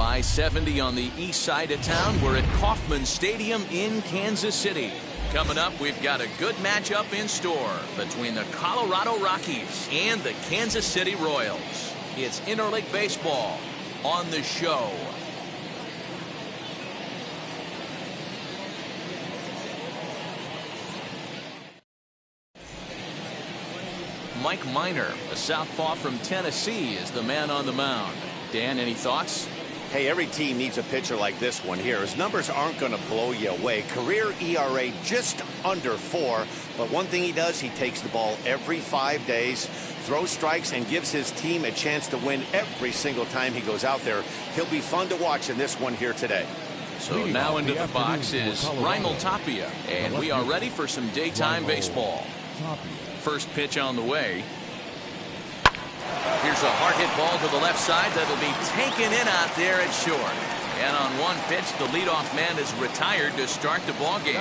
I-70 on the east side of town. We're at Kauffman Stadium in Kansas City. Coming up, we've got a good matchup in store between the Colorado Rockies and the Kansas City Royals. It's interleague baseball on the show. Mike Minor, a southpaw from Tennessee, is the man on the mound. Dan, any thoughts? Hey, every team needs a pitcher like this one here. His numbers aren't going to blow you away. Career ERA just under 4. But one thing he does, he takes the ball every 5 days, throws strikes, and gives his team a chance to win every single time he goes out there. He'll be fun to watch in this one here today. So now into the box is Raimel Tapia, and we are ready for some daytime baseball. First pitch on the way. Here's a hard hit ball to the left side that'll be taken in out there at short. And on one pitch, the leadoff man is retired to start the ball game.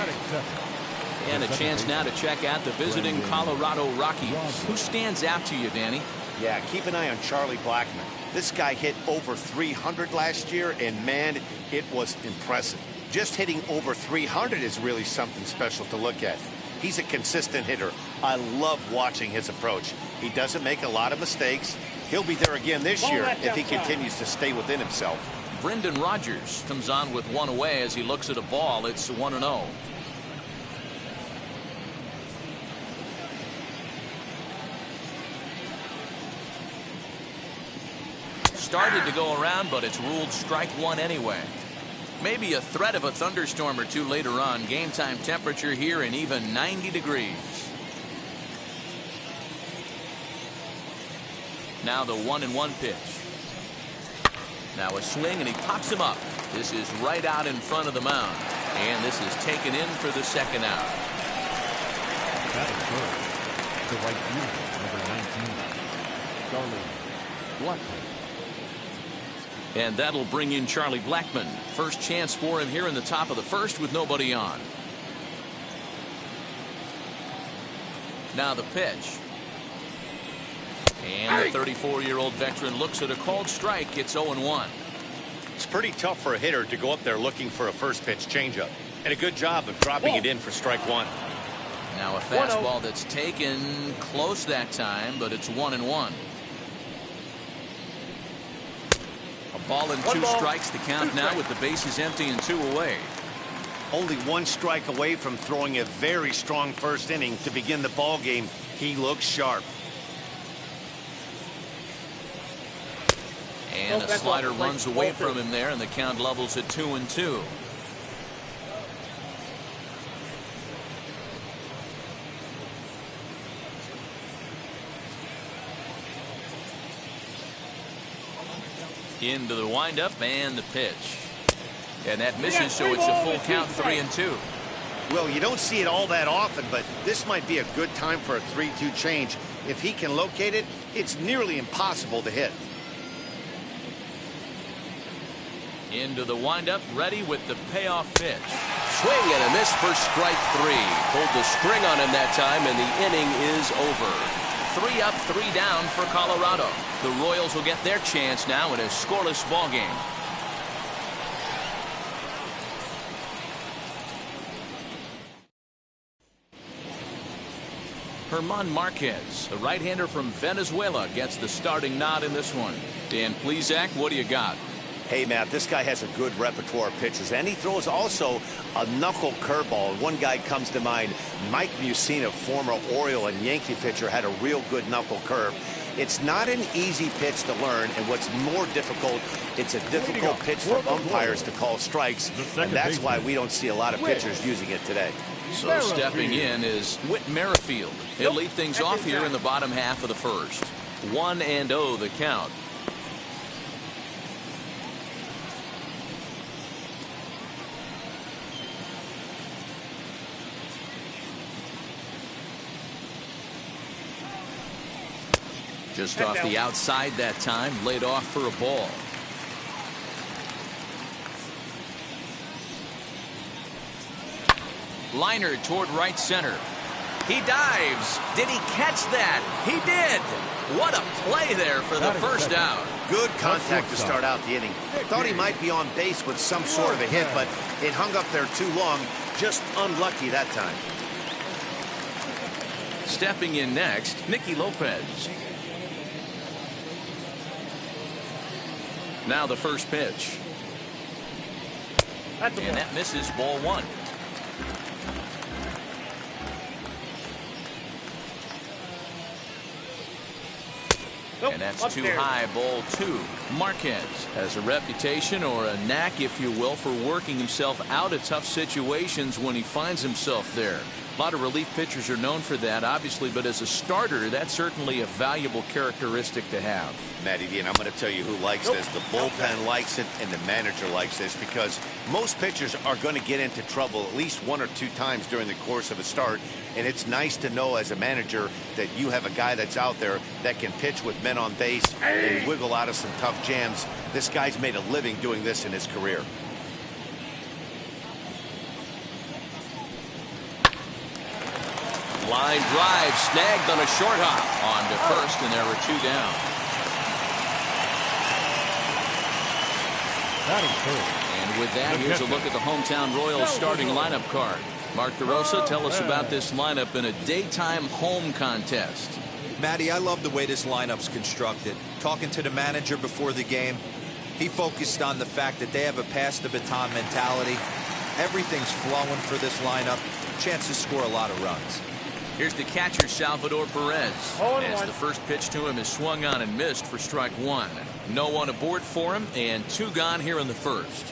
And a chance now to check out the visiting Colorado Rockies. Who stands out to you, Danny? Yeah, keep an eye on Charlie Blackmon. This guy hit over 300 last year, and man, it was impressive. Just hitting over 300 is really something special to look at. He's a consistent hitter. I love watching his approach. He doesn't make a lot of mistakes. He'll be there again this year if he continues to stay within himself. Brendan Rodgers comes on with one away as he looks at a ball. It's 1-0. Started to go around, but it's ruled strike one anyway. Maybe a threat of a thunderstorm or two later on. Game time temperature here in even 90 degrees. Now the 1-1 pitch. Now a swing, and he pops him up. This is right out in front of the mound. And this is taken in for the second out. The right fielder, number 19, Charlie Blackmon. And that'll bring in Charlie Blackmon. First chance for him here in the top of the first with nobody on. Now the pitch. And the 34-year-old veteran looks at a called strike. It's 0-1. It's pretty tough for a hitter to go up there looking for a first pitch changeup. And a good job of dropping it in for strike one. Now a fastball that's taken close that time, but it's 1-1. A ball and 2 strikes, the count now with the bases empty and 2 away. Only 1 strike away from throwing a very strong first inning to begin the ball game. He looks sharp. And a slider runs away from him there, and the count levels at 2-2. Into the windup and the pitch. And that misses, so it's a full count, 3-2. Well, you don't see it all that often, but this might be a good time for a 3-2 change. If he can locate it, it's nearly impossible to hit. Into the windup, ready with the payoff pitch. Swing and a miss for strike 3. Pulled the string on him that time, and the inning is over. 3 up, 3 down for Colorado. The Royals will get their chance now in a scoreless ball game. German Marquez, a right-hander from Venezuela, gets the starting nod in this one. Dan Plesac, what do you got? Hey, Matt, this guy has a good repertoire of pitches, and he throws also a knuckle curveball. One guy comes to mind, Mike Mussina, former Oriole and Yankee pitcher, had a real good knuckle curve. It's not an easy pitch to learn, and what's more difficult, it's a difficult pitch for umpires to call strikes, and that's why we don't see a lot of pitchers using it today. So stepping in is Whit Merrifield. He'll lead things off here in the bottom half of the first. 1-0 the count. Just off the outside that time, laid off for a ball. Liner toward right center. He dives. Did he catch that? He did. What a play there for the first out. Good contact to start out the inning. Thought he might be on base with some sort of a hit, but it hung up there too long. Just unlucky that time. Stepping in next, Nicky Lopez. Now the first pitch. And that misses, ball one. And that's too high, ball two. Marquez has a reputation, or a knack, if you will, for working himself out of tough situations when he finds himself there. A lot of relief pitchers are known for that, obviously, but as a starter, that's certainly a valuable characteristic to have. Matty D, and I'm going to tell you who likes this. The bullpen likes it, and the manager likes this, because most pitchers are going to get into trouble at least 1 or 2 times during the course of a start, and it's nice to know as a manager that you have a guy that's out there that can pitch with men on base and wiggle out of some tough jams. This guy's made a living doing this in his career. Line drive snagged on a short hop on to first, and there were 2 down. And with that, here's a look at the hometown Royals starting lineup card. Mark DeRosa, tell us about this lineup in a daytime home contest. Matty, I love the way this lineup's constructed. Talking to the manager before the game, he focused on the fact that they have a pass the baton mentality. Everything's flowing for this lineup. Chance to score a lot of runs. Here's the catcher, Salvador Perez. As the first pitch to him is swung on and missed for strike 1. No one aboard for him, and 2 gone here in the first.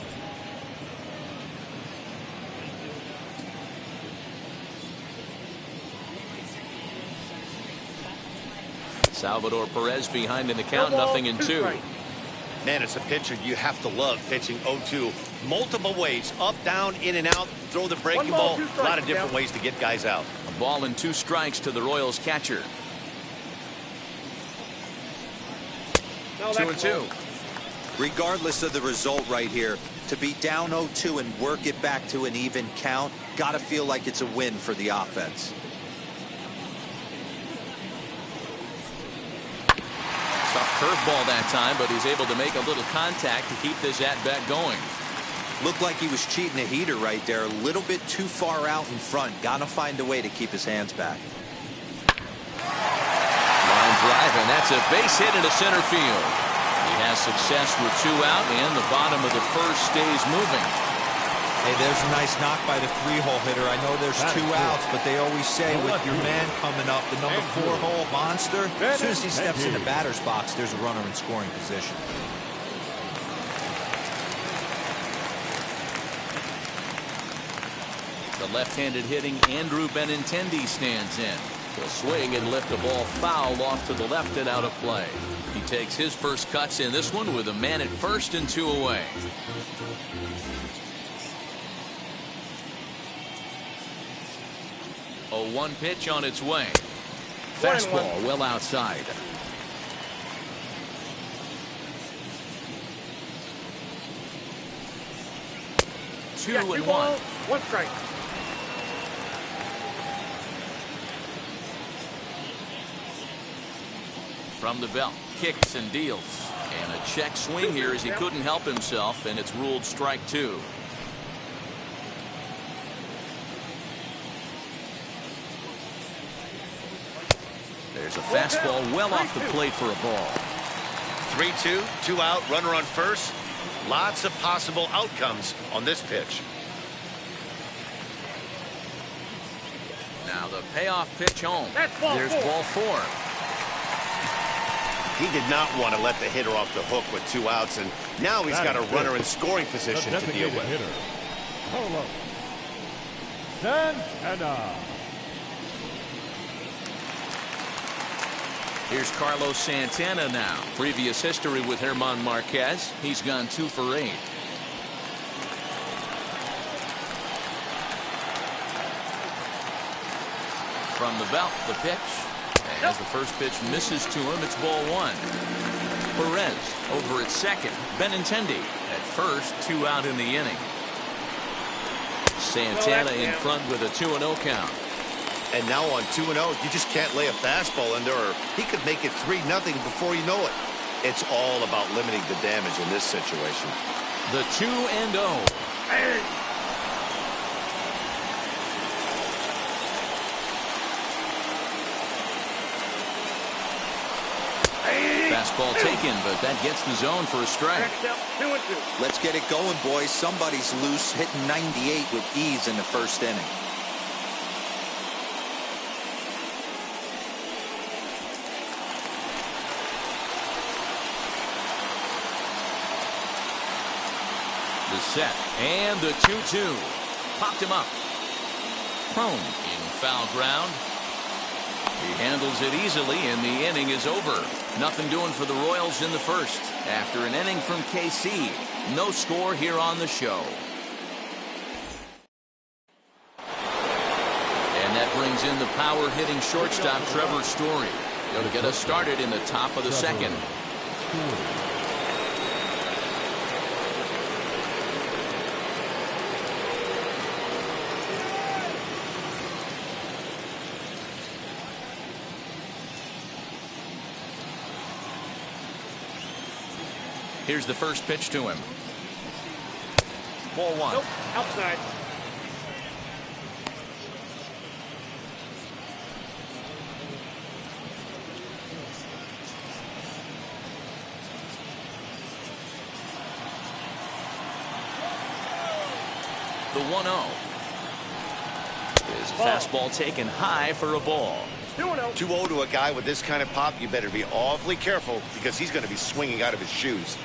Salvador Perez behind in the count, 0-2. Man, as a pitcher, you have to love pitching 0-2 multiple ways. Up, down, in and out, throw the breaking ball. A lot of different ways to get guys out. A ball and 2 strikes to the Royals catcher. 2-2. Regardless of the result right here, to be down 0-2 and work it back to an even count, gotta feel like it's a win for the offense. Tough curveball that time, but he's able to make a little contact to keep this at-bat going. Looked like he was cheating a heater right there, a little bit too far out in front. Gotta find a way to keep his hands back. Line drive, and that's a base hit into center field. He has success with 2 out, and the bottom of the first stays moving. Hey, there's a nice knock by the 3-hole hitter. I know there's 2 outs, but they always say with your man coming up, the number 4-hole monster, as soon as he steps in the batter's box, there's a runner in scoring position. The left-handed hitting Andrew Benintendi stands in. He'll swing and lift the ball foul off to the left and out of play. He takes his first cuts in this one with a man at first and 2 away. A 1 pitch on its way. Fastball well outside. Two and 1. 1 strike. From the belt, kicks and deals. And a check swing here as he couldn't help himself, and it's ruled strike 2. There's a fastball well off the plate for a ball. 3-2, 2 out, runner on first. Lots of possible outcomes on this pitch. Now the payoff pitch home. There's ball 4. He did not want to let the hitter off the hook with 2 outs, and now he's got a runner in scoring position to deal with. Santana. Here's Carlos Santana now. Previous history with German Marquez. He's gone 2 for 8. From the belt, the pitch. As the first pitch misses to him, it's ball 1. Perez over at second. Benintendi at first, 2 out in the inning. Santana in front with a 2-0 count. And now on 2-0, you just can't lay a fastball in there, or he could make it 3-0 before you know it. It's all about limiting the damage in this situation. The 2-0. Fastball taken, but that gets the zone for a strike. Let's get it going, boys. Somebody's loose, hitting 98 with ease in the first inning. The set and the 2-2. Popped him up. Crone in foul ground. He handles it easily, and the inning is over. Nothing doing for the Royals in the first. After an inning from KC, no score here on the show. And that brings in the power-hitting shortstop Trevor Story. He'll get us started in the top of the second. Here's the first pitch to him. Ball one. Nope, outside. The 1-0. His fastball taken high for a ball. 2-0 to a guy with this kind of pop, you better be awfully careful because he's going to be swinging out of his shoes.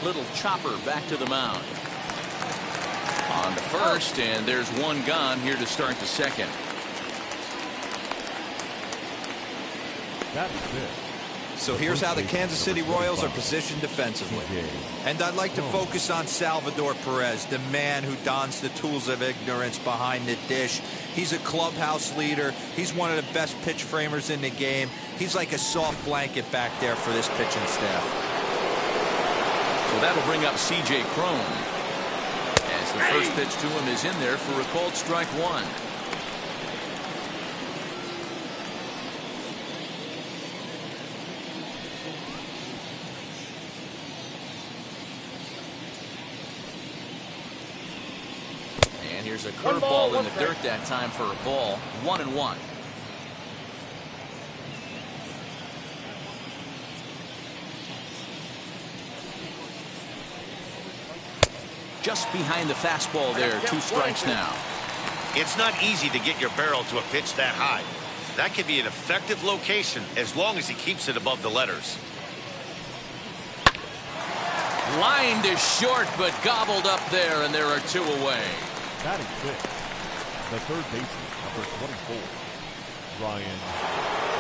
Little chopper back to the mound. On to first, and there's one gone here to start the second. That is it. So here's how the Kansas City Royals are positioned defensively. And I'd like to focus on Salvador Perez, the man who dons the tools of ignorance behind the dish. He's a clubhouse leader. He's one of the best pitch framers in the game. He's like a soft blanket back there for this pitching staff. So that'll bring up C.J. Crone. As the first pitch to him is in there for a called strike one. Here's a curveball in the dirt that time for a ball. 1-1. Just behind the fastball there. 2 strikes now. It's not easy to get your barrel to a pitch that high. That could be an effective location as long as he keeps it above the letters. Line to short, but gobbled up there, and there are 2 away. Batting fifth, the third baseman, number 24, Ryan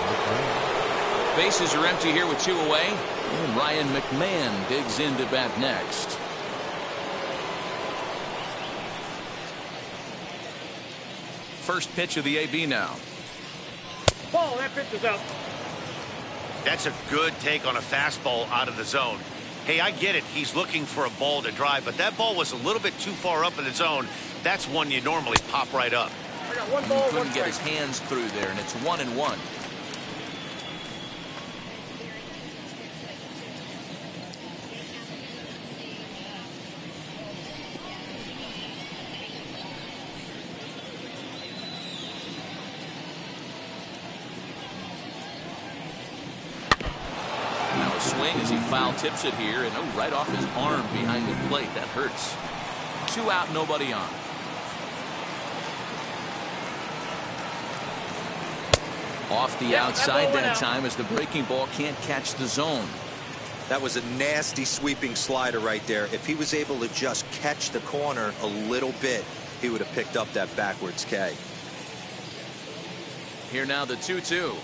McMahon. Bases are empty here with 2 away, and Ryan McMahon digs in to bat next. First pitch of the AB now. Ball, that pitch is out. That's a good take on a fastball out of the zone. Hey, I get it. He's looking for a ball to drive, but that ball was a little bit too far up in the zone. That's one you normally pop right up. I got 1 ball, 1 Couldn't get strike. his hands through there, and it's 1-1. Now a swing as he foul tips it here, and right off his arm behind the plate. That hurts. 2 out, nobody on. Off the outside that time as the breaking ball can't catch the zone. That was a nasty sweeping slider right there. If he was able to just catch the corner a little bit, he would have picked up that backwards K. Here now the 2-2.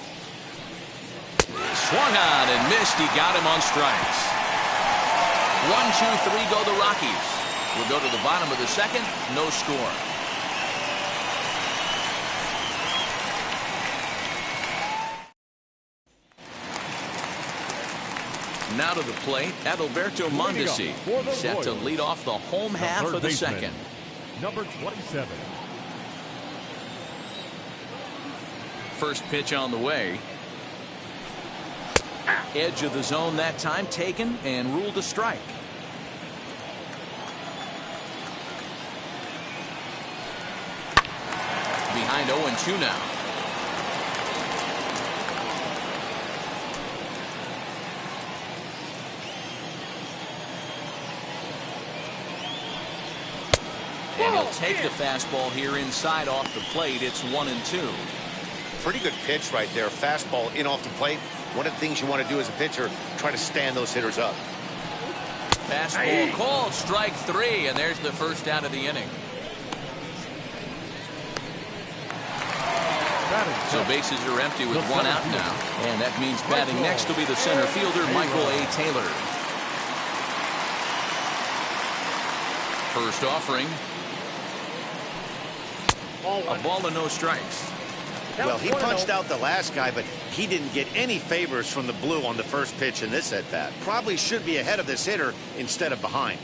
Swung on and missed. He got him on strikes. 1, 2, 3 go the Rockies. We'll go to the bottom of the second. No score. Now to the plate, Adalberto Mondesi, set to lead off the home half of the second. number 27. First pitch on the way. Edge of the zone that time taken and ruled a strike. Behind 0-2 now. And he'll take the fastball here inside off the plate. It's 1-2. Pretty good pitch right there. Fastball in off the plate. One of the things you want to do as a pitcher, try to stand those hitters up. Fastball called, strike 3, and there's the first out of the inning. So bases are empty with one out now. And that means batting next will be the center fielder, Michael A. Taylor. First offering. A ball and no strikes. Well, he punched out the last guy, but he didn't get any favors from the blue on the first pitch in this at-bat. Probably should be ahead of this hitter instead of behind.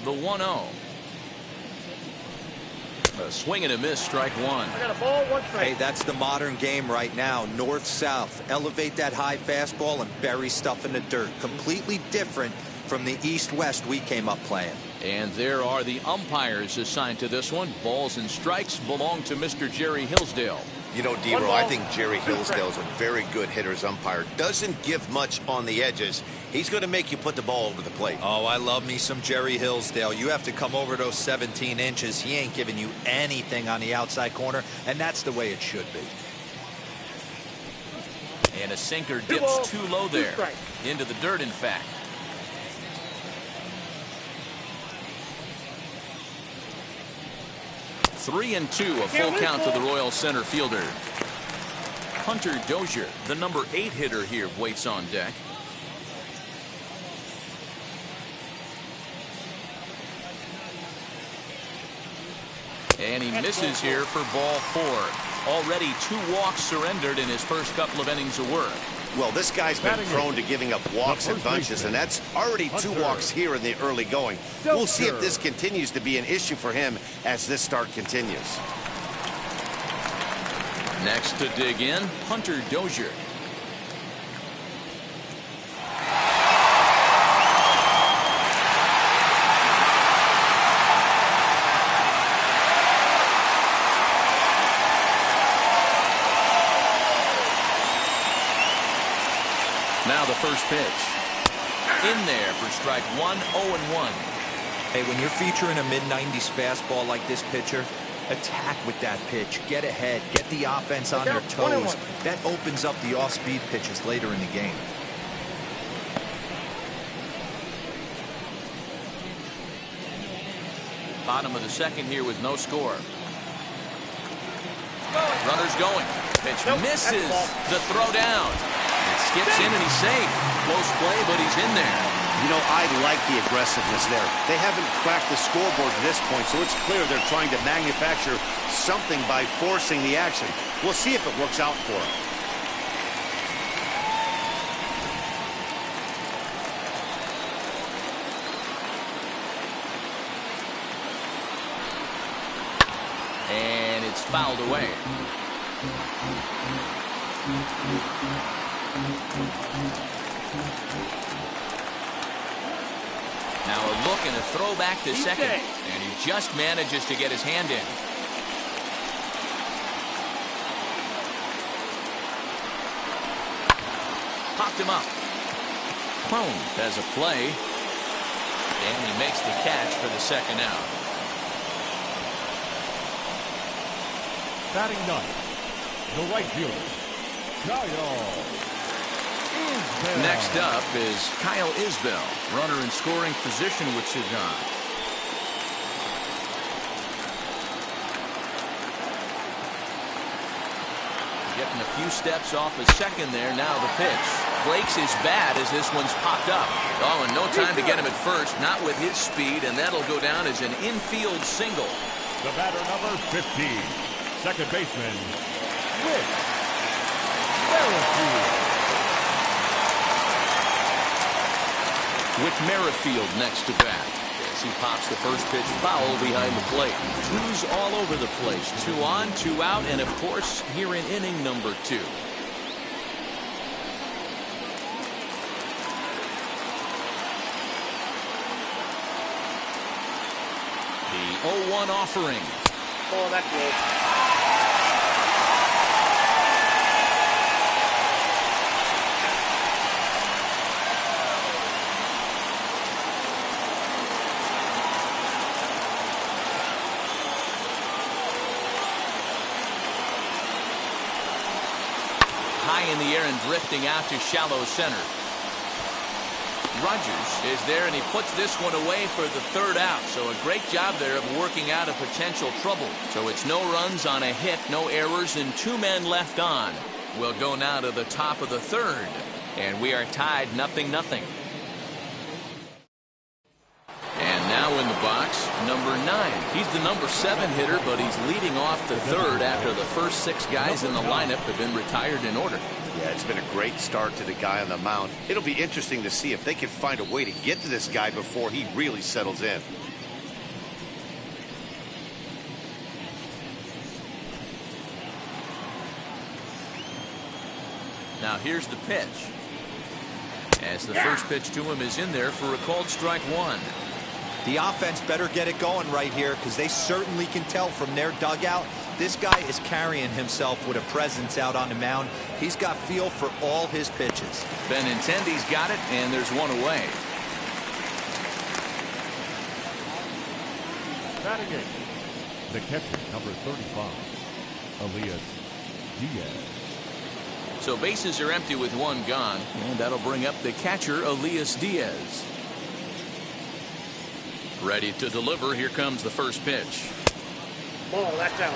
The 1-0. A swing and a miss, strike 1. I got a ball, 1 strike. Hey, that's the modern game right now. North-south. Elevate that high fastball and bury stuff in the dirt. Completely different from the east-west we came up playing. And there are the umpires assigned to this one. Balls and strikes belong to Mr. Jerry Hillsdale. You know, Dero, I think Jerry Hillsdale is a very good hitter's umpire. Doesn't give much on the edges. He's going to make you put the ball over the plate. Oh, I love me some Jerry Hillsdale. You have to come over those 17 inches. He ain't giving you anything on the outside corner, and that's the way it should be. And a sinker dips too low there. Into the dirt, in fact. Three and 2, a full count to the Royal center fielder. Hunter Dozier, the number 8 hitter here, waits on deck. And he misses here for ball 4. Already 2 walks surrendered in his first couple of innings of work. Well, this guy's been prone to giving up walks and bunches, and that's already 2 walks here in the early going. We'll see if this continues to be an issue for him as this start continues. Next to dig in, Hunter Dozier. Now the first pitch. In there for strike 1, 0-1. Hey, when you're featuring a mid-90s fastball like this pitcher, attack with that pitch. Get ahead. Get the offense on their toes. That opens up the off-speed pitches later in the game. Bottom of the second here with no score. Runners going. Pitch misses. The throw down. It skips in and he's safe. Close play, but he's in there. You know, I like the aggressiveness there. They haven't cracked the scoreboard at this point, so it's clear they're trying to manufacture something by forcing the action. We'll see if it works out for them. And it's fouled away. Now a look and a throw back to second. And he just manages to get his hand in. Popped him up. Crone has a play. And he makes the catch for the second out. Batting ninth, the right fielder, Kyle Isbell. Next up is Kyle Isbell, runner in scoring position with Sagan. Getting a few steps off his second there. Now the pitch. Breaks his bat as this one's popped up. Oh, and no time to get him at first. Not with his speed, and that'll go down as an infield single. The batter number 15, second baseman, Rick Merrifield. with Merrifield next to bat. As he pops the first pitch foul behind the plate. Twos all over the place. 2 on, 2 out, and of course here in inning number 2. The 0-1 offering. Oh, that's good. High in the air and drifting out to shallow center. Rogers is there, and he puts this one away for the 3rd out. So a great job there of working out of potential trouble. So it's no runs on a hit, no errors, and 2 men left on. We'll go now to the top of the 3rd, and we are tied 0-0. And now in the box, number 9. He's the number 7 hitter, but he's leading off the 3rd after the first 6 guys in the lineup have been retired in order. Yeah, it's been a great start to the guy on the mound. It'll be interesting to see if they can find a way to get to this guy before he really settles in. Now here's the pitch. As the first pitch to him is in there for a called strike 1. The offense better get it going right here, because they certainly can tell from their dugout this guy is carrying himself with a presence out on the mound. He's got feel for all his pitches. Benintendi's got it, and there's one away. Batting eighth, the catcher, number 35, Elias Diaz. So bases are empty with 1 gone, and that'll bring up the catcher, Elias Diaz. Ready to deliver. Here comes the first pitch. Oh, that's out.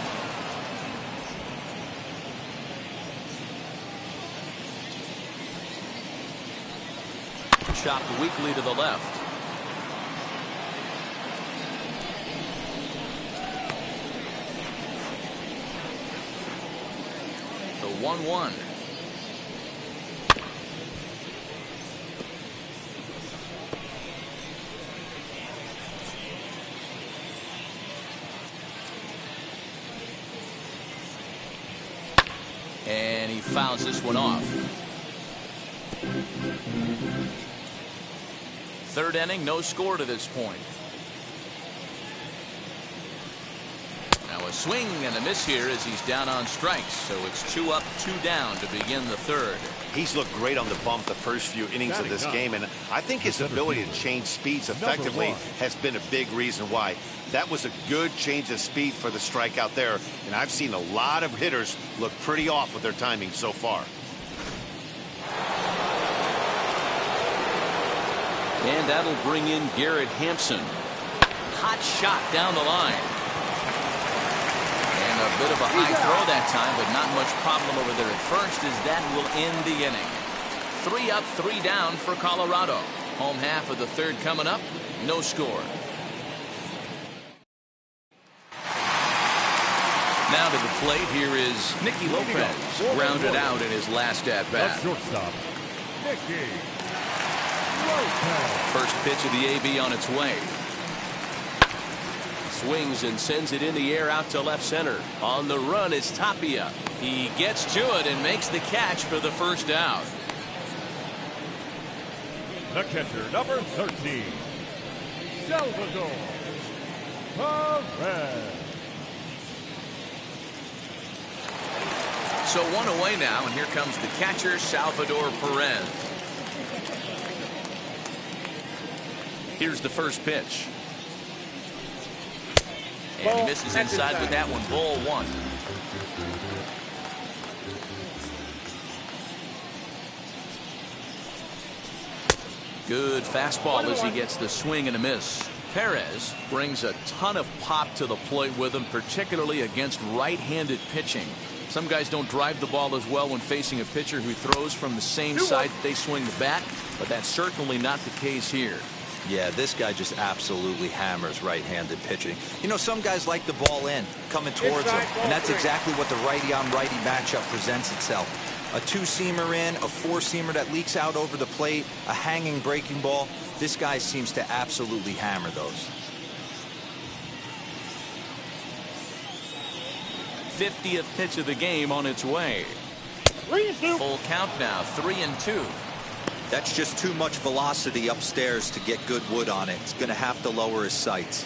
Chopped weakly to the left. The 1-1. And he fouls this one off. 3rd inning, no score to this point. Now a swing and a miss here as he's down on strikes. So it's 2 up, 2 down to begin the 3rd. He's looked great on the bump the first few innings of this game, and I think his ability to change speeds effectively has been a big reason why. That was a good change of speed for the strikeout there, and I've seen a lot of hitters look pretty off with their timing so far. And that'll bring in Garrett Hampson. Hot shot down the line. And a bit of a high throw that time, but not much problem over there at first, as that will end the inning. 3 up, 3 down for Colorado. Home half of the 3rd coming up. No score. Now to the plate, here is Nicky Lopez, grounded out in his last at-bat. Shortstop, Nicky Lopez. First pitch of the AB on its way. Swings and sends it in the air out to left center. On the run is Tapia. He gets to it and makes the catch for the first out. The catcher, number 13, Salvador Perez. So 1 away now, and here comes the catcher, Salvador Perez. Here's the first pitch. And he misses inside with that one. Ball 1. Good fastball as he gets the swing and a miss. Perez brings a ton of pop to the plate with him, particularly against right-handed pitching. Some guys don't drive the ball as well when facing a pitcher who throws from the same side that they swing the bat, but that's certainly not the case here. Yeah, this guy just absolutely hammers right-handed pitching. You know, some guys like the ball in, coming towards them, and that's exactly what the righty-on-righty matchup presents itself. A 2-seamer in, a 4-seamer that leaks out over the plate, a hanging breaking ball. This guy seems to absolutely hammer those. 50th pitch of the game on its way. 3-2. Full count now, 3-2. That's just too much velocity upstairs to get good wood on it. It's going to have to lower his sights.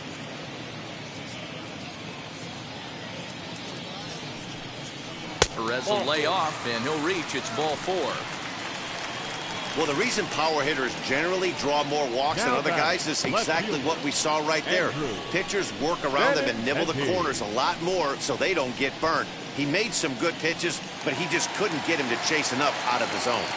Perez will lay off, and he'll reach. It's ball 4. Well, the reason power hitters generally draw more walks than other guys is exactly what we saw right there. Pitchers work around them and nibble the corners a lot more so they don't get burned. He made some good pitches, but he just couldn't get him to chase enough out of the zone.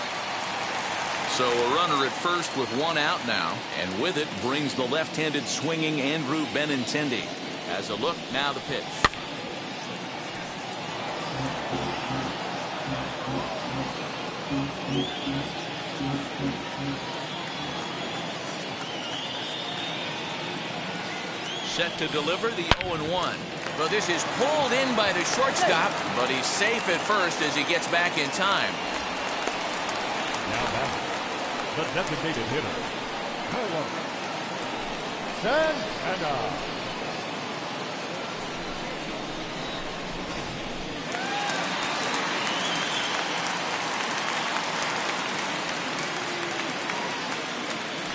So a runner at first with 1 out now, and with it brings the left-handed swinging Andrew Benintendi. As a look, now the pitch. Set to deliver the 0-1. Well, this is pulled in by the shortstop, but he's safe at first as he gets back in time. Now back, the designated hitter, Tyler Marcotte.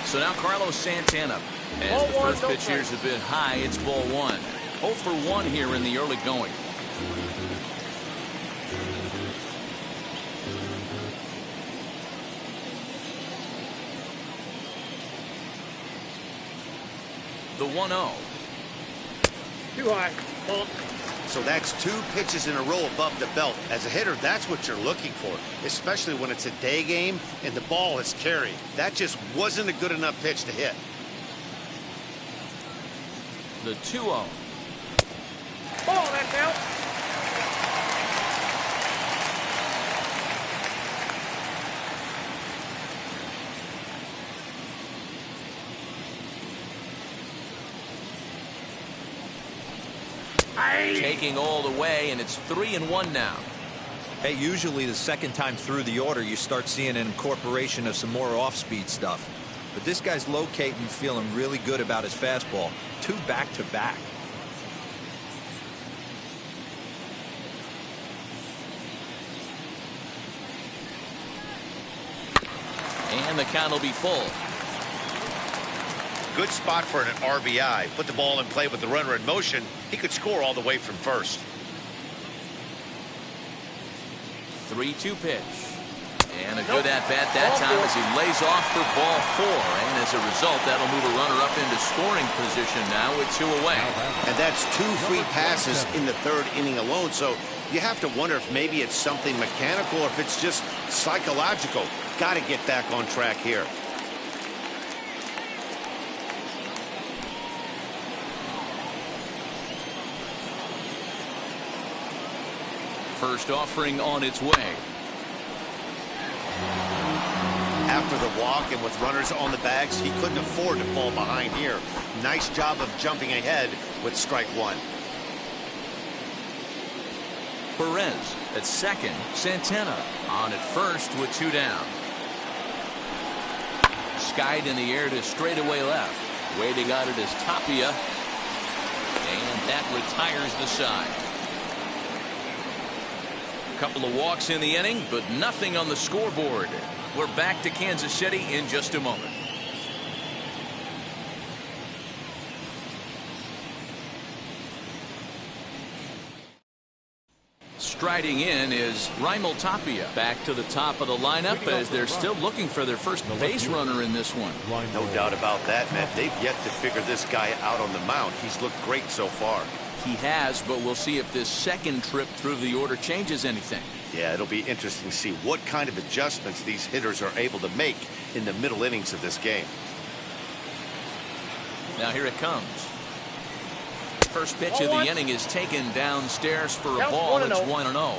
So now Carlos Santana. As the first pitch here is a bit high, it's ball 1. 0 for 1 here in the early going. The 1-0. Too high. Ball. So that's 2 pitches in a row above the belt. As a hitter, that's what you're looking for, especially when it's a day game and the ball is carried. That just wasn't a good enough pitch to hit. The 2-0. Ball, that's out. Taking all the way, and it's 3-1 now. Hey, usually the second time through the order, you start seeing an incorporation of some more off-speed stuff. But this guy's locating, feeling really good about his fastball. 2 back-to-back. And the count will be full. Good spot for an RBI. Put the ball in play with the runner in motion. He could score all the way from first. 3-2 pitch. And a good at-bat that time as he lays off for ball 4. And as a result, that'll move a runner up into scoring position now with 2 away. And that's 2 free passes in the 3rd inning alone. So you have to wonder if maybe it's something mechanical or if it's just psychological. Got to get back on track here. First offering on its way. After the walk and with runners on the bags, he couldn't afford to fall behind here. Nice job of jumping ahead with strike 1. Perez at second. Santana on at first with 2 down. Skied in the air to straightaway left. Waiting on it is Tapia. And that retires the side. Couple of walks in the inning, but nothing on the scoreboard. We're back to Kansas City in just a moment. Striding in is Raimel Tapia. Back to the top of the lineup as they're still looking for their first base runner in this one. No doubt about that, man. They've yet to figure this guy out on the mound. He's looked great so far. He has, but we'll see if this second trip through the order changes anything. Yeah, it'll be interesting to see what kind of adjustments these hitters are able to make in the middle innings of this game. Now here it comes. First pitch of the inning is taken downstairs for a ball. It's 1-0.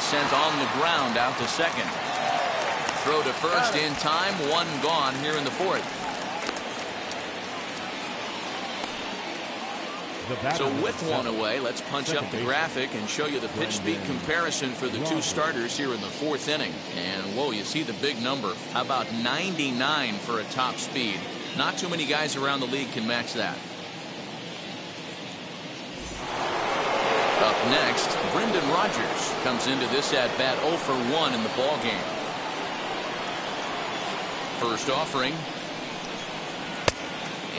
Sent on the ground out to second. Throw to first in time. 1 gone here in the 4th. So with one away, let's punch up the graphic and show you the pitch speed comparison for the two starters here in the fourth inning. And whoa, you see the big number. How about 99 for a top speed? Not too many guys around the league can match that. Up next, Brendan Rodgers comes into this at bat 0 for 1 in the ball game. First offering.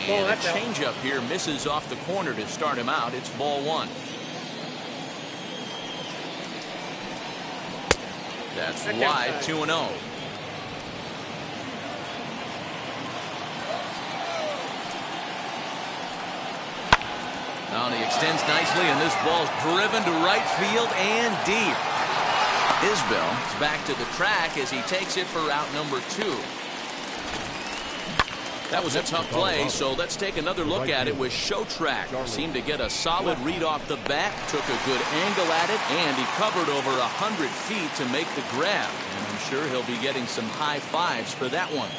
And a changeup here misses off the corner to start him out. It's ball 1. That's wide, 2-0. Now he extends nicely, and this ball's driven to right field and deep. Isbell is back to the track as he takes it for out number 2. That was a tough play, so let's take another look at it with Showtrack. Seemed to get a solid read off the bat, took a good angle at it, and he covered over 100 feet to make the grab. And I'm sure he'll be getting some high fives for that one.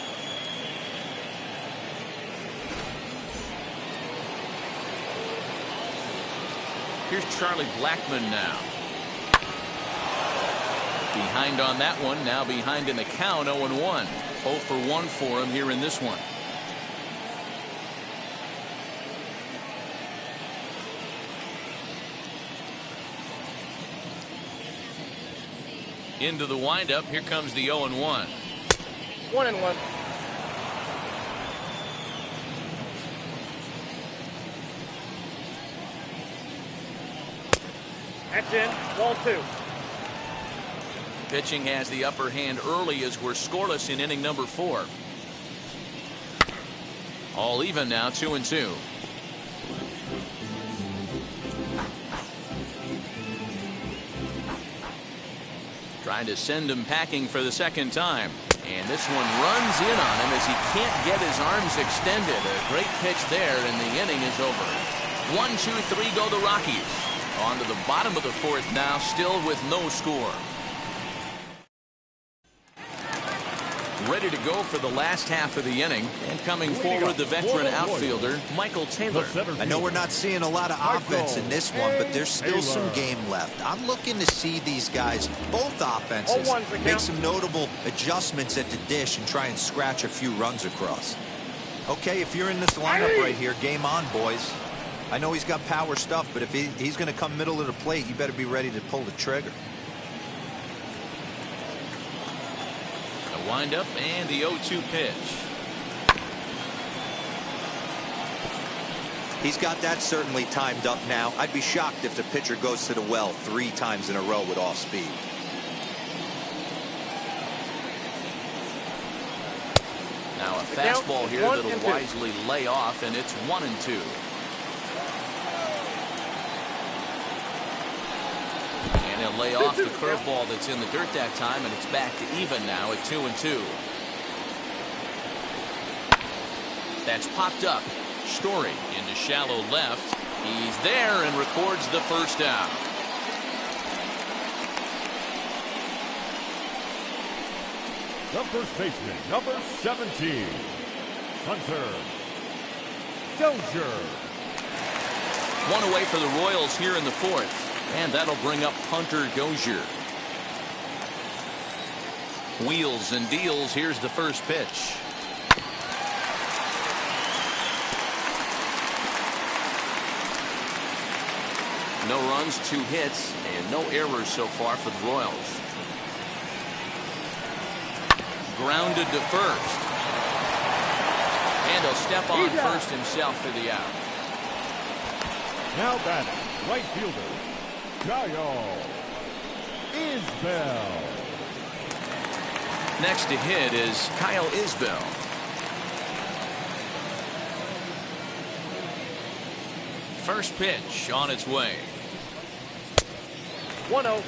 Here's Charlie Blackmon now. Behind on that one, now behind in the count, 0-1. 0 for 1 for him here in this one. Into the windup, here comes the 0-1. 1-1. That's in, ball 2. Pitching has the upper hand early as we're scoreless in inning number 4. All even now, 2-2. Trying to send him packing for the second time. And this one runs in on him as he can't get his arms extended. A great pitch there, and the inning is over. 1, 2, 3 go the Rockies. On to the bottom of the 4th now, still with no score. Ready to go for the last half of the inning, and coming forward the veteran outfielder Michael Taylor. I know we're not seeing a lot of offense in this one, but there's still some game left. I'm looking to see these guys, both offenses, make some notable adjustments at the dish and try and scratch a few runs across. Okay, if you're in this lineup right here, game on, boys. I know he's got power stuff, but if he's going to come middle of the plate, you better be ready to pull the trigger. Wind up and the 0-2 pitch. He's got that certainly timed up now. I'd be shocked if the pitcher goes to the well 3 times in a row with off speed. Now a fastball here that'll wisely lay off, and it's 1-2. And he'll lay off the curveball that's in the dirt that time, and it's back to even now at 2-2. That's popped up. Story into shallow left. He's there and records the first out. The first baseman, number 17, Hunter Dozier. One away for the Royals here in the 4th. And that'll bring up Hunter Dozier. Wheels and deals. Here's the first pitch. No runs, 2 hits, and no errors so far for the Royals. Grounded to first. And he'll step on first himself for the out. Now batting, right fielder, Kyle Isbell. Next to hit is Kyle Isbell. First pitch on its way. 1-0.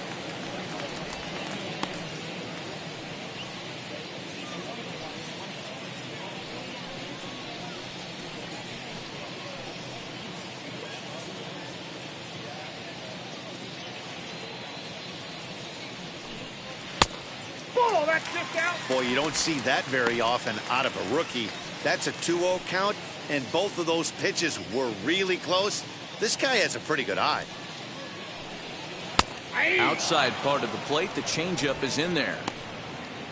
Boy, you don't see that very often out of a rookie. That's a 2-0 count, and both of those pitches were really close. This guy has a pretty good eye. Outside part of the plate, the changeup is in there.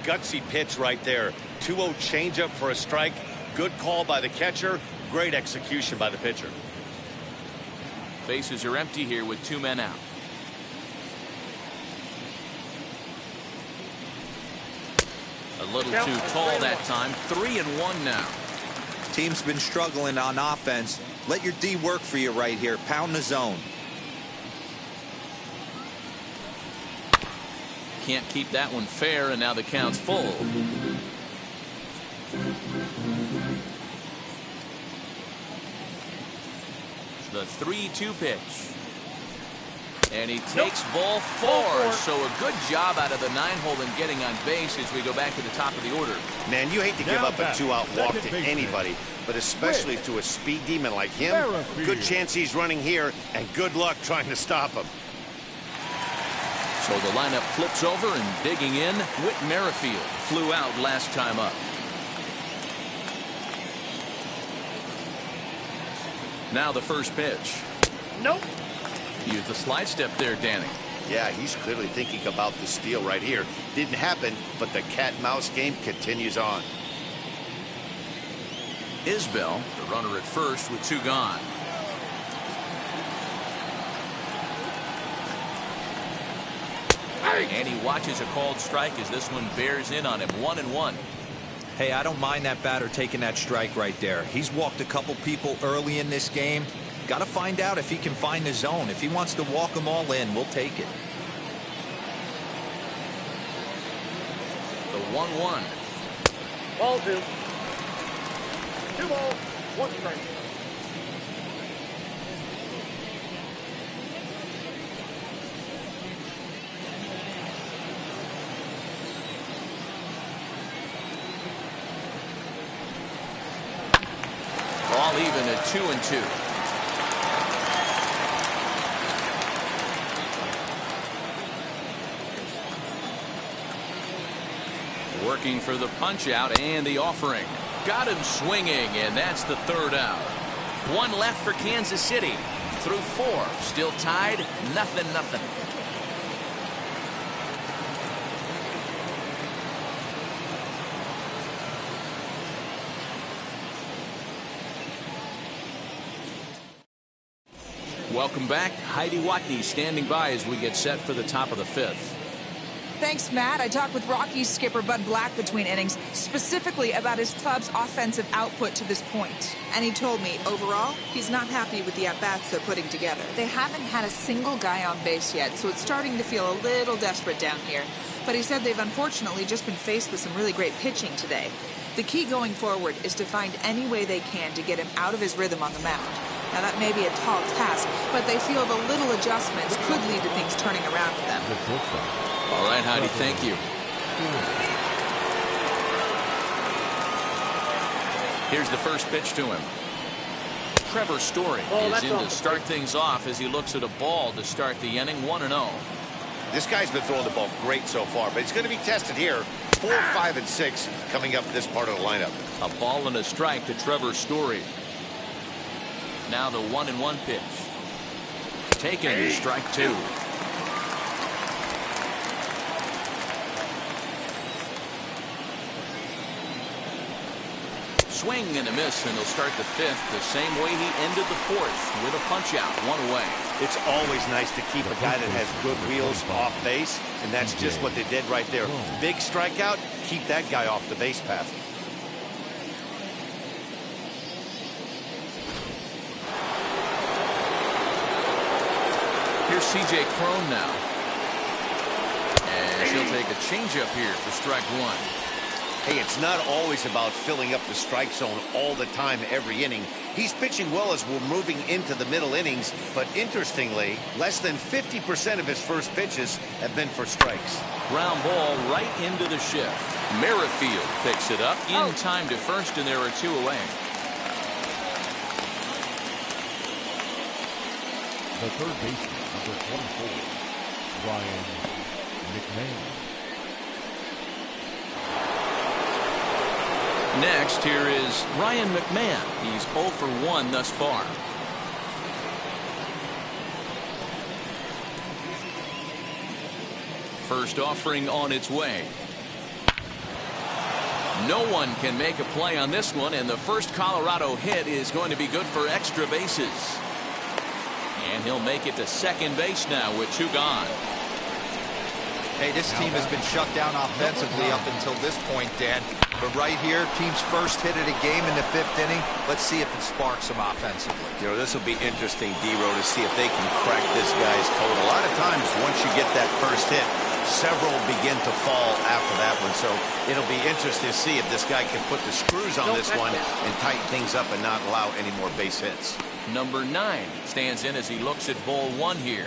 Gutsy pitch right there. 2-0 changeup for a strike. Good call by the catcher. Great execution by the pitcher. Bases are empty here with 2 men out. A little too tall that time. 3-1 now. Team's been struggling on offense. Let your D work for you right here. Pound the zone. Can't keep that one fair, and now the count's full. The 3-2 pitch. And he takes ball 4. So a good job out of the 9-hole in getting on base as we go back to the top of the order. Man, you hate to give up a 2-out walk to anybody, but especially to a speed demon like him. Good chance he's running here, and good luck trying to stop him. So the lineup flips over, and digging in, Whit Merrifield flew out last time up. Now the first pitch. Nope. Use the slide step there, Danny. Yeah, he's clearly thinking about the steal right here. Didn't happen, but the cat-mouse game continues on. Isbell, the runner at first with 2 gone. And he watches a called strike as this one bears in on him. 1-1. Hey, I don't mind that batter taking that strike right there. He's walked a couple people early in this game. Got to find out if he can find the zone. If he wants to walk them all in, we'll take it. The 1-1. Ball 2. 2 balls, 1 strike. All even at 2-2. Working for the punch out and the offering. Got him swinging, and that's the 3rd out. 1 left for Kansas City. Through 4. Still tied. 0-0. Welcome back. Heidi Watney standing by as we get set for the top of the 5th. Thanks, Matt. I talked with Rockies skipper Bud Black between innings, specifically about his club's offensive output to this point. And he told me, overall, he's not happy with the at-bats they're putting together. They haven't had a single guy on base yet, so it's starting to feel a little desperate down here. But he said they've unfortunately just been faced with some really great pitching today. The key going forward is to find any way they can to get him out of his rhythm on the mound. Now, that may be a tall task, but they feel the little adjustments could lead to things turning around for them. All right, Heidi, thank you. Here's the first pitch to him. Trevor Story is in to start things off as he looks at a ball to start the inning. 1-0. This guy's been throwing the ball great so far, but he's going to be tested here. 4, 5, and 6 coming up this part of the lineup. A ball and a strike to Trevor Story. Now the 1-1 pitch. Taken, strike 2. Swing and a miss, and he'll start the 5th the same way he ended the 4th with a punch out, 1 away. It's always nice to keep a guy that has good wheels off base, and that's just what they did right there. Big strikeout, keep that guy off the base path. Here's C.J. Cron now. And he'll take a changeup here for strike 1. Hey, it's not always about filling up the strike zone all the time every inning. He's pitching well as we're moving into the middle innings, but interestingly, less than 50% of his first pitches have been for strikes. Ground ball right into the shift. Merrifield picks it up in time to first, and there are 2 away. The third baseman, number 24, Ryan McMahon. Next, here is Ryan McMahon. He's 0 for 1 thus far. First offering on its way. No one can make a play on this one, and the first Colorado hit is going to be good for extra bases. And he'll make it to second base now with 2 gone. Hey, this team has been shut down offensively up until this point, Dan. But right here, team's first hit of the game in the 5th inning. Let's see if it sparks them offensively. You know, this will be interesting, D-Row, to see if they can crack this guy's code. A lot of times, once you get that first hit, several begin to fall after that one. So it'll be interesting to see if this guy can put the screws on this one and tighten things up and not allow any more base hits. Number 9 stands in as he looks at ball 1 here.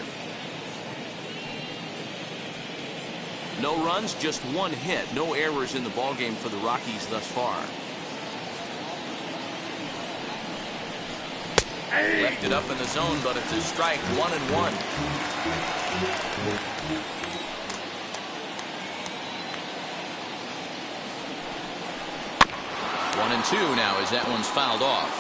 No runs, just 1 hit. No errors in the ballgame for the Rockies thus far. Left it up in the zone, but it's a strike. 1-1. 1-2 now as that one's fouled off.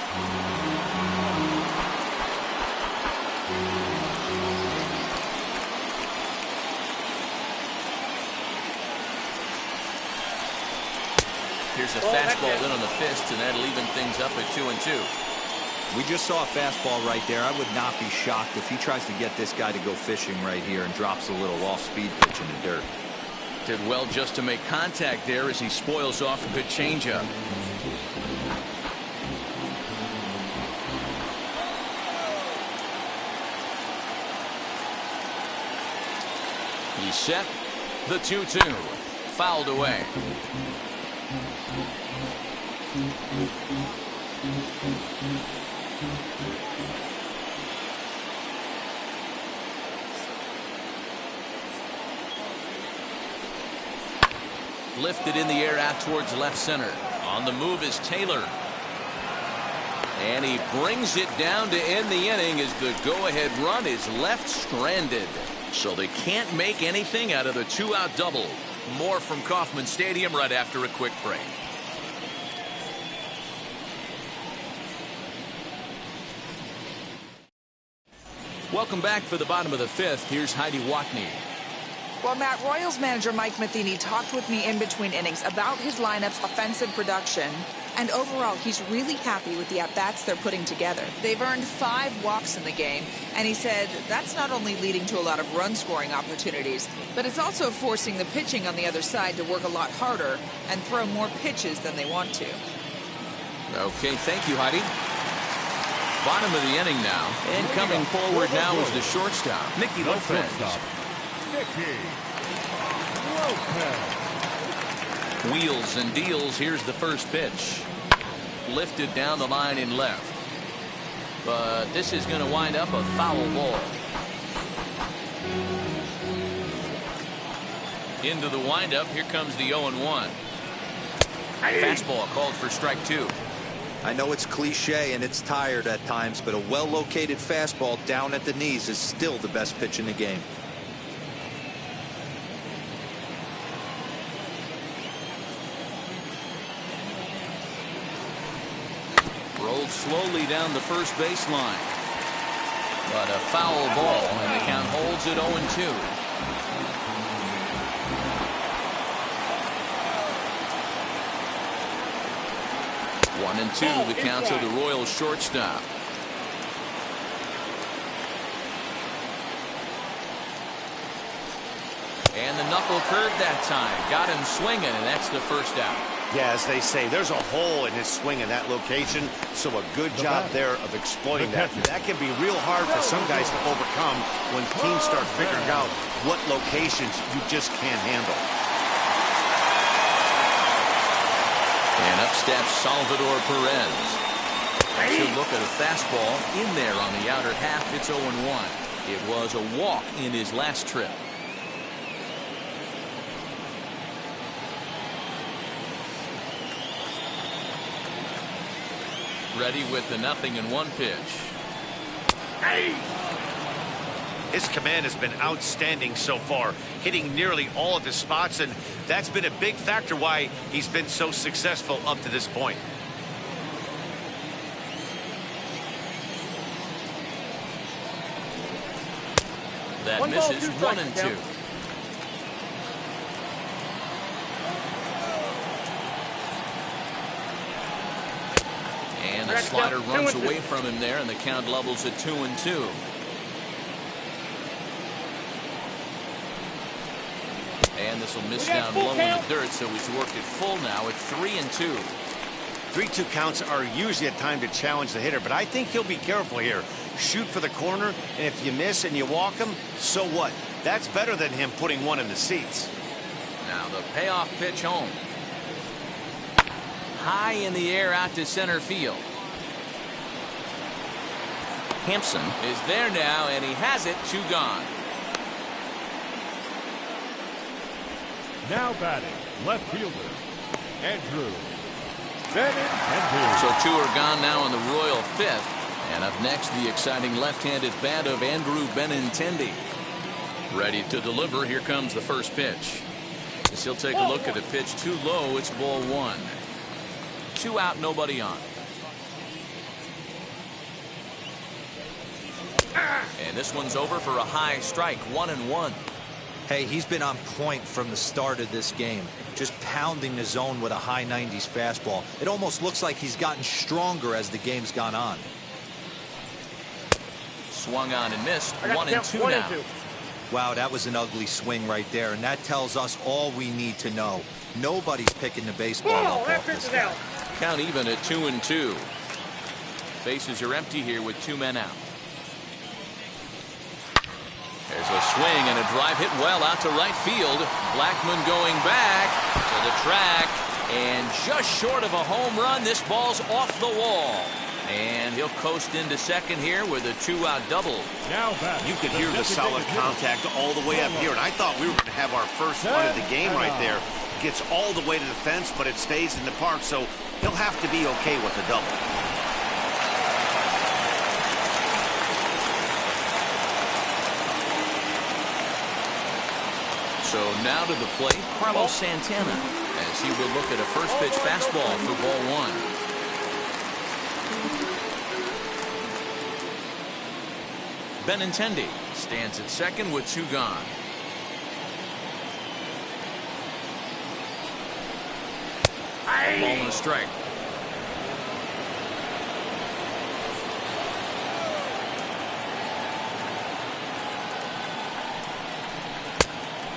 Here's a fastball in on the fist, and that'll even things up at 2-2. We just saw a fastball right there. I would not be shocked if he tries to get this guy to go fishing right here and drops a little off-speed pitch in the dirt. Did well just to make contact there as he spoils off a good changeup. He's set. The 2-2. Fouled away. Lifted in the air out towards left center. On the move is Taylor. And he brings it down to end the inning as the go-ahead run is left stranded. So they can't make anything out of the 2-out double. More from Kauffman Stadium right after a quick break. Welcome back for the bottom of the 5th. Here's Heidi Watney. Well, Matt, Royals manager Mike Matheny talked with me in between innings about his lineup's offensive production. And overall, he's really happy with the at-bats they're putting together. They've earned 5 walks in the game, and he said that's not only leading to a lot of run-scoring opportunities, but it's also forcing the pitching on the other side to work a lot harder and throw more pitches than they want to. Okay, thank you, Heidi. Bottom of the inning now, and coming forward now is the shortstop, Nicky Lopez. Wheels and deals. Here's the first pitch. Lifted down the line in left. But this is going to wind up a foul ball. Into the windup. Here comes the 0-1. Fastball called for strike 2. I know it's cliche and it's tired at times, but a well-located fastball down at the knees is still the best pitch in the game. Rolled slowly down the first baseline. But a foul ball, and the count holds at 0-2. 1-2, the count to the Royals shortstop. And the knuckle curve that time. Got him swinging, and that's the first out. Yeah, as they say, there's a hole in his swing in that location, so a good job there of exploiting that. That can be real hard for some guys to overcome when teams start figuring out what locations you just can't handle. And up steps Salvador Perez. Should look at a fastball in there on the outer half. It's 0-1. It was a walk in his last trip. Ready with the 0-1 pitch. His command has been outstanding so far, hitting nearly all of his spots, and that's been a big factor why he's been so successful up to this point. That misses. 1-2. And the slider runs away from him there, and the count levels at 2-2. And this will miss down low in the dirt, so he's worked it full now at 3-2. 3-2 counts are usually a time to challenge the hitter, but I think he'll be careful here. Shoot for the corner, and if you miss and you walk him, so what? That's better than him putting one in the seats. Now the payoff pitch home. High in the air out to center field. Hampson is there now, and he has it. 2 gone. Now batting, left fielder, Andrew Benintendi. So 2 are gone now in the Royal 5th. And up next, the exciting left-handed bat of Andrew Benintendi. Ready to deliver. Here comes the first pitch. As he'll take a look at the pitch too low. It's ball 1. 2 out, nobody on. And this one's over for a high strike. 1-1. Hey, he's been on point from the start of this game. Just pounding the zone with a high 90s fastball. It almost looks like he's gotten stronger as the game's gone on. Swung on and missed. 1-2 now. Wow, that was an ugly swing right there, and that tells us all we need to know. Nobody's picking the baseball up off this guy. Count even at 2-2. Bases are empty here with 2 men out. There's a swing and a drive hit well out to right field. Blackmon going back to the track, and just short of a home run. This ball's off the wall. And he'll coast into second here with a 2-out double. Now back. You could hear the solid contact all the way up here, and I thought we were going to have our first run of the game right there. Gets all the way to the fence, but it stays in the park, so he'll have to be okay with a double. So now to the plate, Carlos Santana, as he will look at a first pitch fastball for ball 1. Benintendi stands at second with 2 gone. Ball and a strike.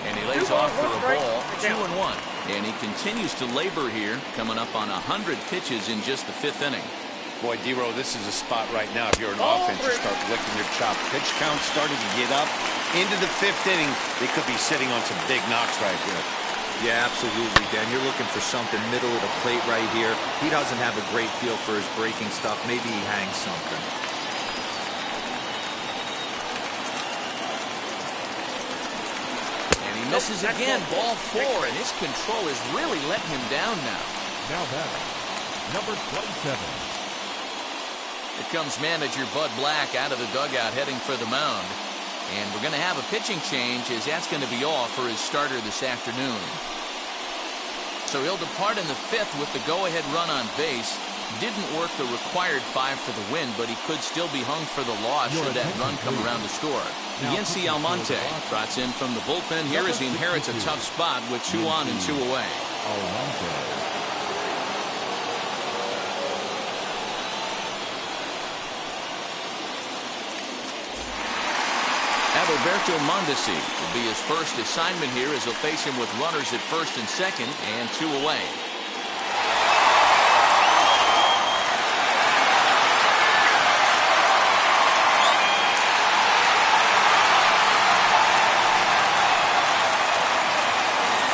And he lays off for a ball. 2-1. And he continues to labor here, coming up on 100 pitches in just the 5th inning. Boy, D-Row, this is a spot right now. If you're an offense, you start licking your chop. Pitch count starting to get up into the 5th inning. They could be sitting on some big knocks right here. Yeah, absolutely, Dan. You're looking for something middle of the plate right here. He doesn't have a great feel for his breaking stuff. Maybe he hangs something. And he misses again. Ball 4, and his control is really letting him down now. Now batting, number 27. Here comes manager Bud Black out of the dugout heading for the mound. And we're going to have a pitching change, as that's going to be off for his starter this afternoon. So he'll depart in the 5th with the go-ahead run on base. Didn't work the required 5 for the win, but he could still be hung for the loss should that run come around to score. Yency Almonte trots in from the bullpen here as he inherits a tough spot with 2 on and 2 away. Alberto Mondesi will be his first assignment here as he'll face him with runners at first and second and 2 away.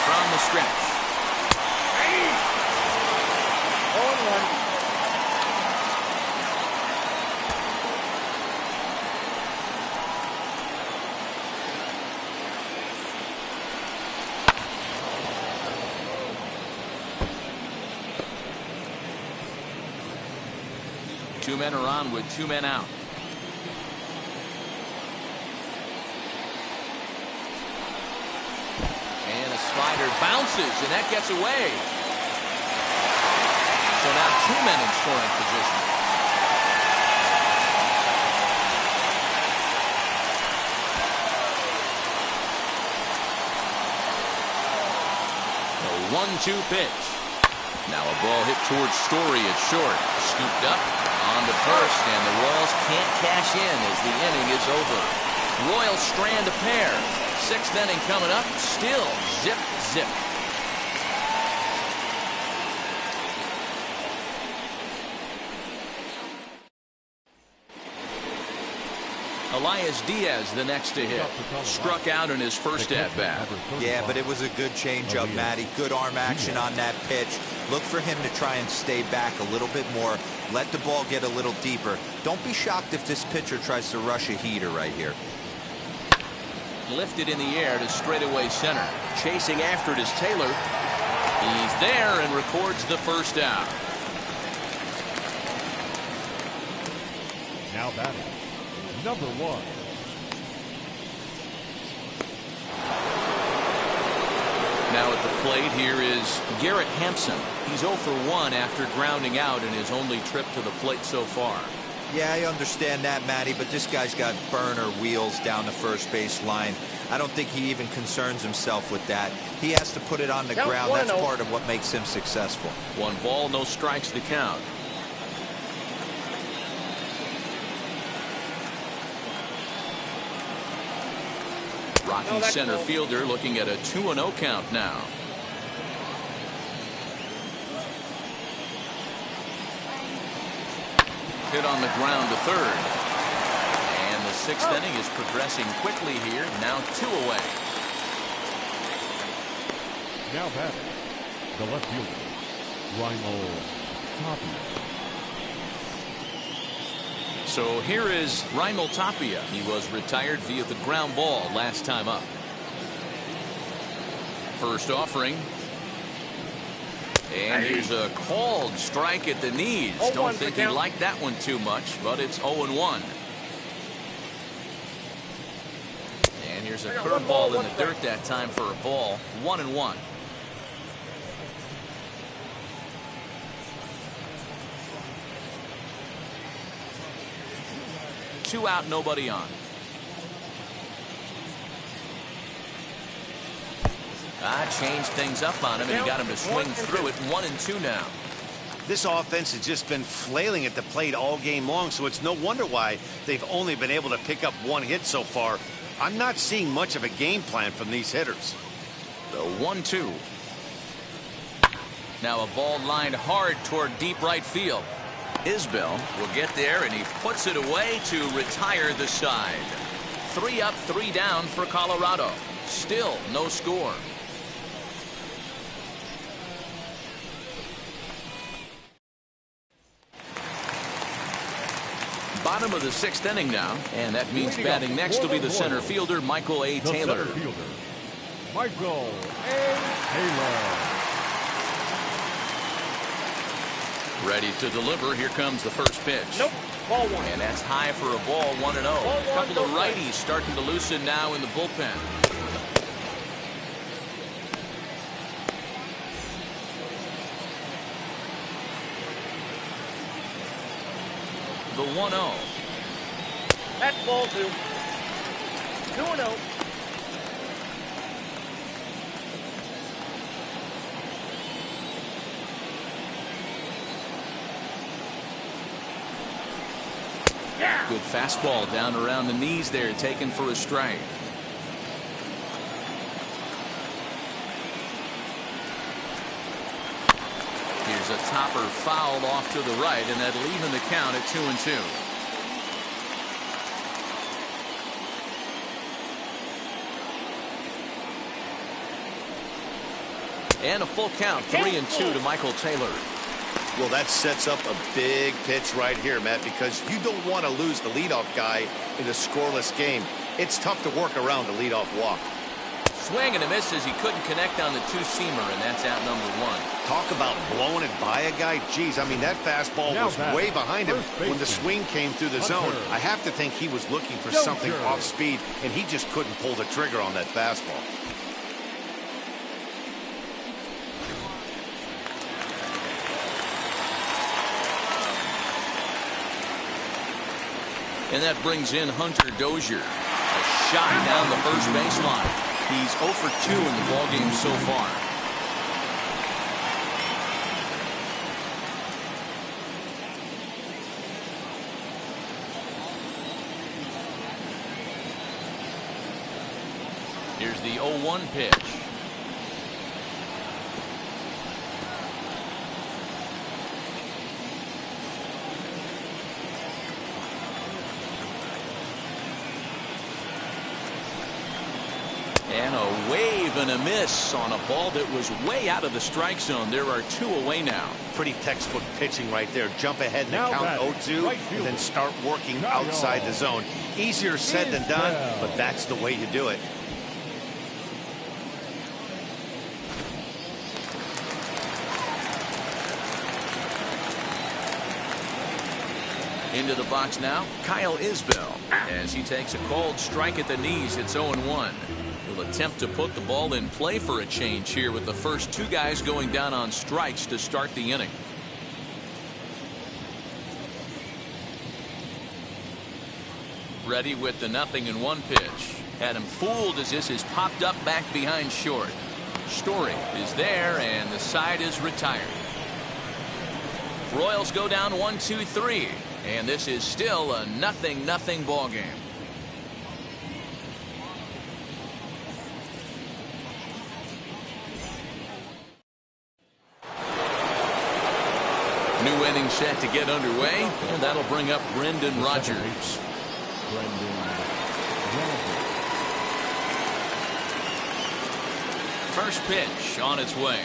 From the stretch. 0-1. 2 men are on with 2 men out. And a slider bounces, and that gets away. So now 2 men in scoring position. The 1-2 pitch. Now a ball hit towards Story at short. Scooped up on the first, and the Royals can't cash in as the inning is over. Royals strand a pair. Sixth inning coming up. Still zip, zip. Elias Diaz, the next to hit. Struck out in his first at-bat. Yeah, but it was a good changeup, Matty. Good arm action on that pitch. Look for him to try and stay back a little bit more. Let the ball get a little deeper. Don't be shocked if this pitcher tries to rush a heater right here. Lifted in the air to straightaway center. Chasing after it is Taylor. He's there and records the first out. Now batting, number 1. Now at the plate here is Garrett Hampson. He's 0 for 1 after grounding out in his only trip to the plate so far. Yeah, I understand that, Matty, but this guy's got burner wheels down the first base line. I don't think he even concerns himself with that. He has to put it on the ground. That's part of what makes him successful. 1 ball, no strikes to count. Rockies center fielder looking at a 2-0 count now. Hit on the ground to third. And the 6th inning is progressing quickly here. Now 2 away. Now batting, the left fielder, Tapia. So here is Raimel Tapia. He was retired via the ground ball last time up. First offering. And here's a called strike at the knees. Don't think he liked that one too much, but it's 0-1. And here's a curveball in the dirt that time for a ball. 1-1. Two out, nobody on. Changed things up on him, and he got him to swing through it. 1-2 now. This offense has just been flailing at the plate all game long, so it's no wonder why they've only been able to pick up 1 hit so far. I'm not seeing much of a game plan from these hitters. The 1-2. Now a ball lined hard toward deep right field. Isbell will get there, and he puts it away to retire the side. 3 up, 3 down for Colorado. Still no score. Bottom of the 6th inning now, and that means batting next will be the center fielder, Michael A. Taylor. Michael A. Taylor. Ready to deliver. Here comes the first pitch. Nope. Ball 1. And that's high for a ball. 1-0. A couple of righties starting to loosen now in the bullpen. The 1-0. That's ball 2. 2-0. Good fastball down around the knees there, taken for a strike. Here's a topper fouled off to the right, and that'll even the count at 2-2. And a full count, 3-2 to Michael Taylor. Well, that sets up a big pitch right here, Matt, because you don't want to lose the leadoff guy in a scoreless game. It's tough to work around the leadoff walk. Swing and a miss as he couldn't connect on the 2-seamer, and that's out number 1. Talk about blowing it by a guy. Geez, I mean, that fastball was way behind him when the swing came through the zone. I have to think he was looking for something off speed, and he just couldn't pull the trigger on that fastball. And that brings in Hunter Dozier. A shot down the first baseline. He's 0 for 2 in the ballgame so far. Here's the 0-1 pitch. And a wave and a miss on a ball that was way out of the strike zone. There are 2 away now. Pretty textbook pitching right there. Jump ahead in the Now count batting, 0-2 right and fielder. then start working outside the zone. Easier said than done, but that's the way you do it. Into the box now, Kyle Isbell, as he takes a cold strike at the knees. It's 0-1. He'll attempt to put the ball in play for a change here with the first 2 guys going down on strikes to start the inning. Ready with the 0-1 pitch. Had him fooled as this is popped up back behind short. Story is there, and the side is retired. Royals go down 1-2-3. And this is still a 0-0 ball game. New inning set to get underway, and that'll bring up Brendan Rodgers. First pitch on its way.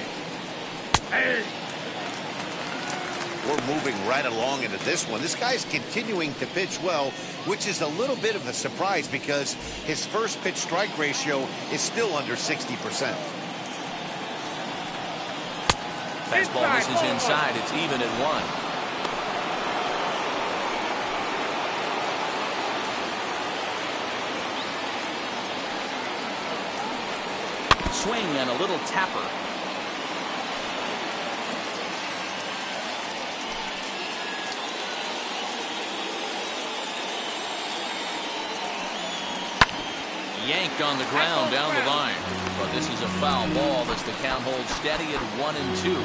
We're moving right along into this one. This guy's continuing to pitch well, which is a little bit of a surprise because his first pitch strike ratio is still under 60%. Fastball misses inside. It's even at 1. Swing and a little tapper. Yanked on the ground down the line. But this is a foul ball as the count holds steady at 1-2.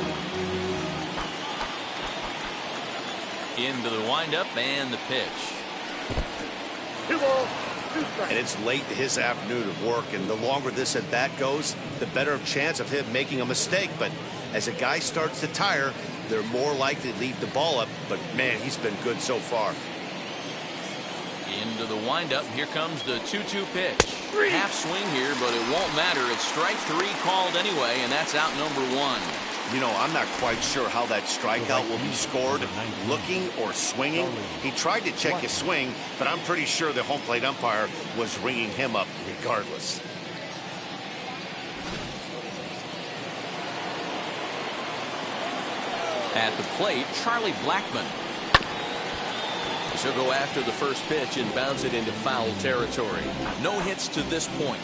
Into the windup and the pitch. 2 balls, 2 strikes. And it's late in his afternoon of work, and the longer this at bat goes, the better chance of him making a mistake. But as a guy starts to tire, they're more likely to leave the ball up. But man, he's been good so far. Into the windup. Here comes the 2-2 pitch. Half swing here, but it won't matter. It's strike 3 called anyway, and that's out number 1. You know, I'm not quite sure how that strikeout will be scored, looking or swinging. He tried to check his swing, but I'm pretty sure the home plate umpire was ringing him up regardless. At the plate, Charlie Blackmon. He'll go after the first pitch and bounce it into foul territory. No hits to this point.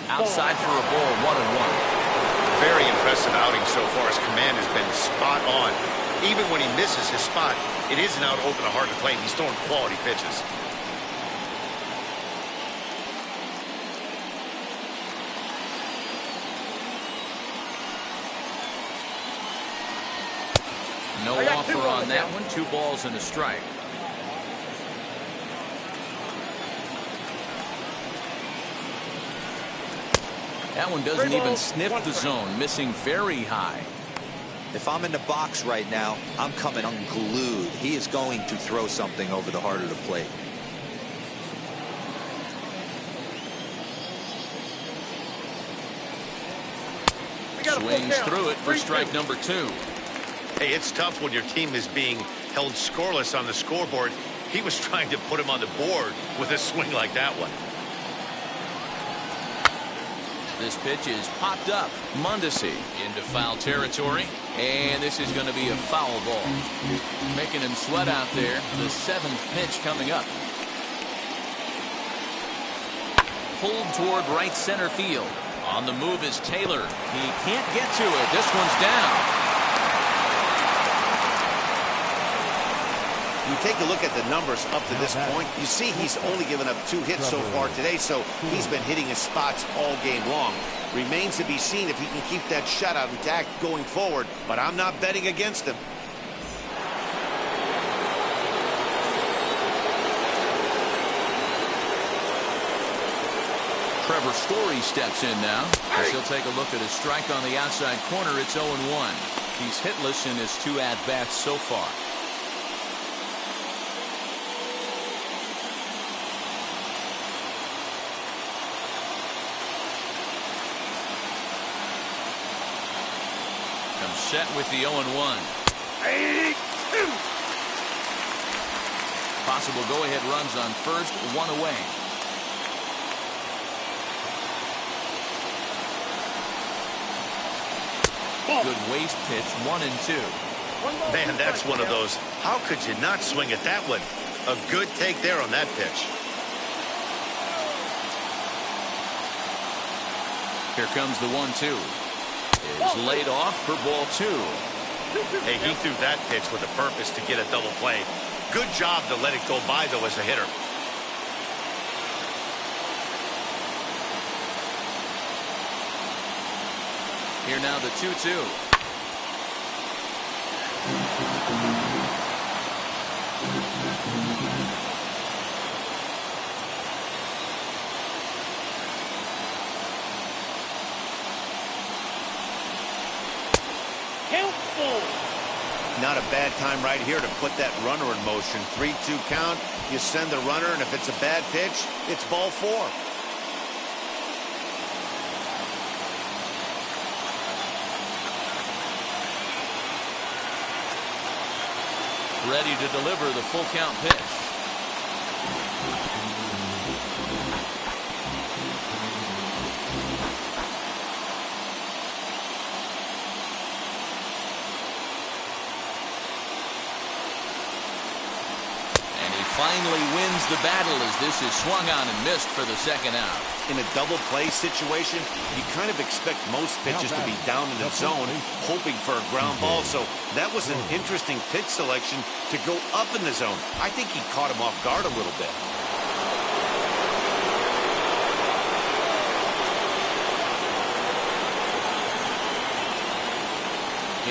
Outside for a ball, 1-1. Very impressive outing so far. His command has been spot on. Even when he misses his spot, it isn't out open a hard to play. He's throwing quality pitches. No offer on that one. 2 balls and a strike. That one doesn't even sniff the zone, missing very high. If I'm in the box right now, I'm coming unglued. He is going to throw something over the heart of the plate. Swings through it for strike number 2. Hey, it's tough when your team is being held scoreless on the scoreboard. He was trying to put him on the board with a swing like that one. This pitch is popped up. Mondesi into foul territory. And this is going to be a foul ball. Making him sweat out there. The 7th pitch coming up. Pulled toward right center field. On the move is Taylor. He can't get to it. This one's down. You take a look at the numbers up to this point, you see he's only given up 2 hits so far today, so he's been hitting his spots all game long. Remains to be seen if he can keep that shutout intact going forward, but I'm not betting against him. Trevor Story steps in now as he'll take a look at his strike on the outside corner. It's 0-1. He's hitless in his 2 at-bats so far. Comes set with the 0-1. Possible go-ahead runs on first, 1 away. Good waste pitch, 1-2. Man, that's one of those. How could you not swing at that one? A good take there on that pitch. Here comes the 1-2. Is laid off for ball 2. Hey, he threw that pitch with a purpose to get a double play. Good job to let it go by, though, as a hitter. Here now the 2-2. Not a bad time right here to put that runner in motion. 3-2 count. You send the runner, and if it's a bad pitch, it's ball 4. Ready to deliver the full count pitch. Finally wins the battle as this is swung on and missed for the second out. In a double play situation, you kind of expect most pitches to be down in the zone, hoping for a ground ball. So that was an interesting pitch selection to go up in the zone. I think he caught him off guard a little bit.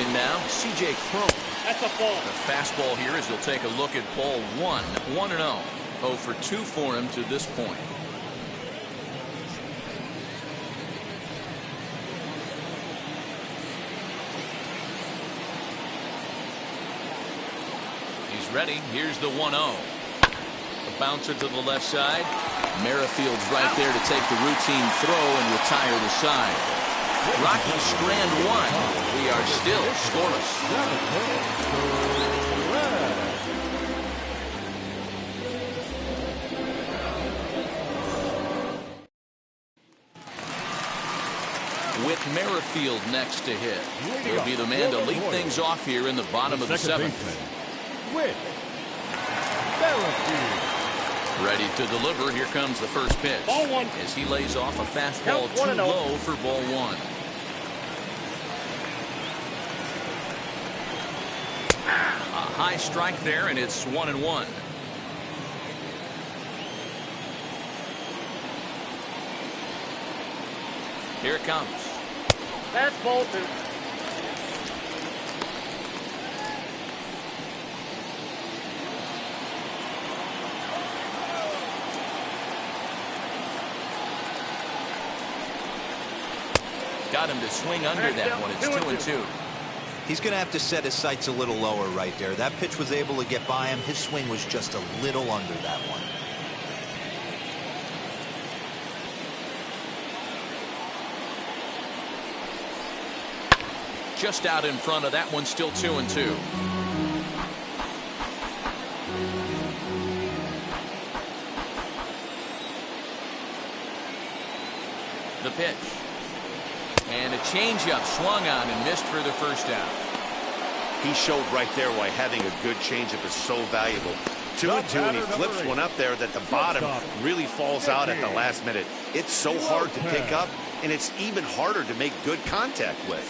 In now, C.J. Cron. That's a ball. The fastball here as he'll take a look at ball 1. 1-0. 0 for 2 for him to this point. He's ready. Here's the 1-0. The bouncer to the left side. Merrifield's right there to take the routine throw and retire the side. Rockies strand 1. We are still scoreless. With Merrifield next to hit, he'll be the man to lead things off here in the bottom of the 7th. Ready to deliver. Here comes the first pitch. Ball 1. As he lays off a fastball too low for ball 1. A high strike there, and it's 1-1. Here it comes. That's ball 2. Got him to swing under that one. It's 2-2. He's going to have to set his sights a little lower right there. That pitch was able to get by him. His swing was just a little under that one. Just out in front of that one, still 2-2. The pitch. And a changeup swung on and missed for the first out. He showed right there why having a good changeup is so valuable. 2-2, and he flips one up there that the bottom really falls out at the last minute. It's so hard to pick up, and it's even harder to make good contact with.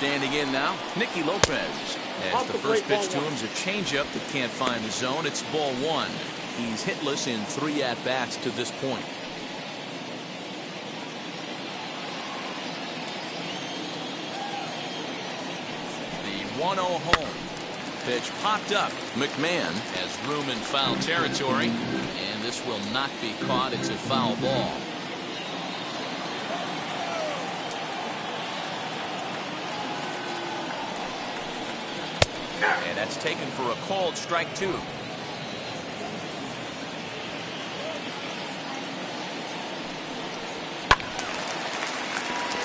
Standing in now, Nicky Lopez. As the first pitch to him is a changeup that can't find the zone. It's ball one. He's hitless in 3 at-bats to this point. The 1-0 home. Pitch popped up. McMahon has room in foul territory, and this will not be caught. It's a foul ball. And that's taken for a called strike 2.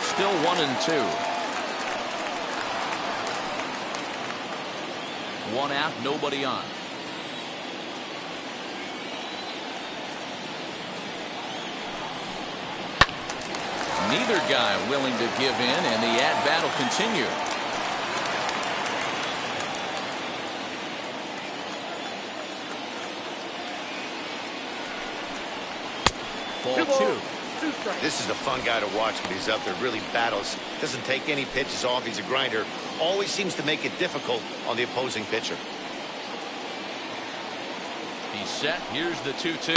Still 1-2. 1 out, nobody on. Neither guy willing to give in, and the at-bat will continue. Ball 2. This is a fun guy to watch when he's up there. Really battles. Doesn't take any pitches off. He's a grinder. Always seems to make it difficult on the opposing pitcher. He's set. Here's the 2-2.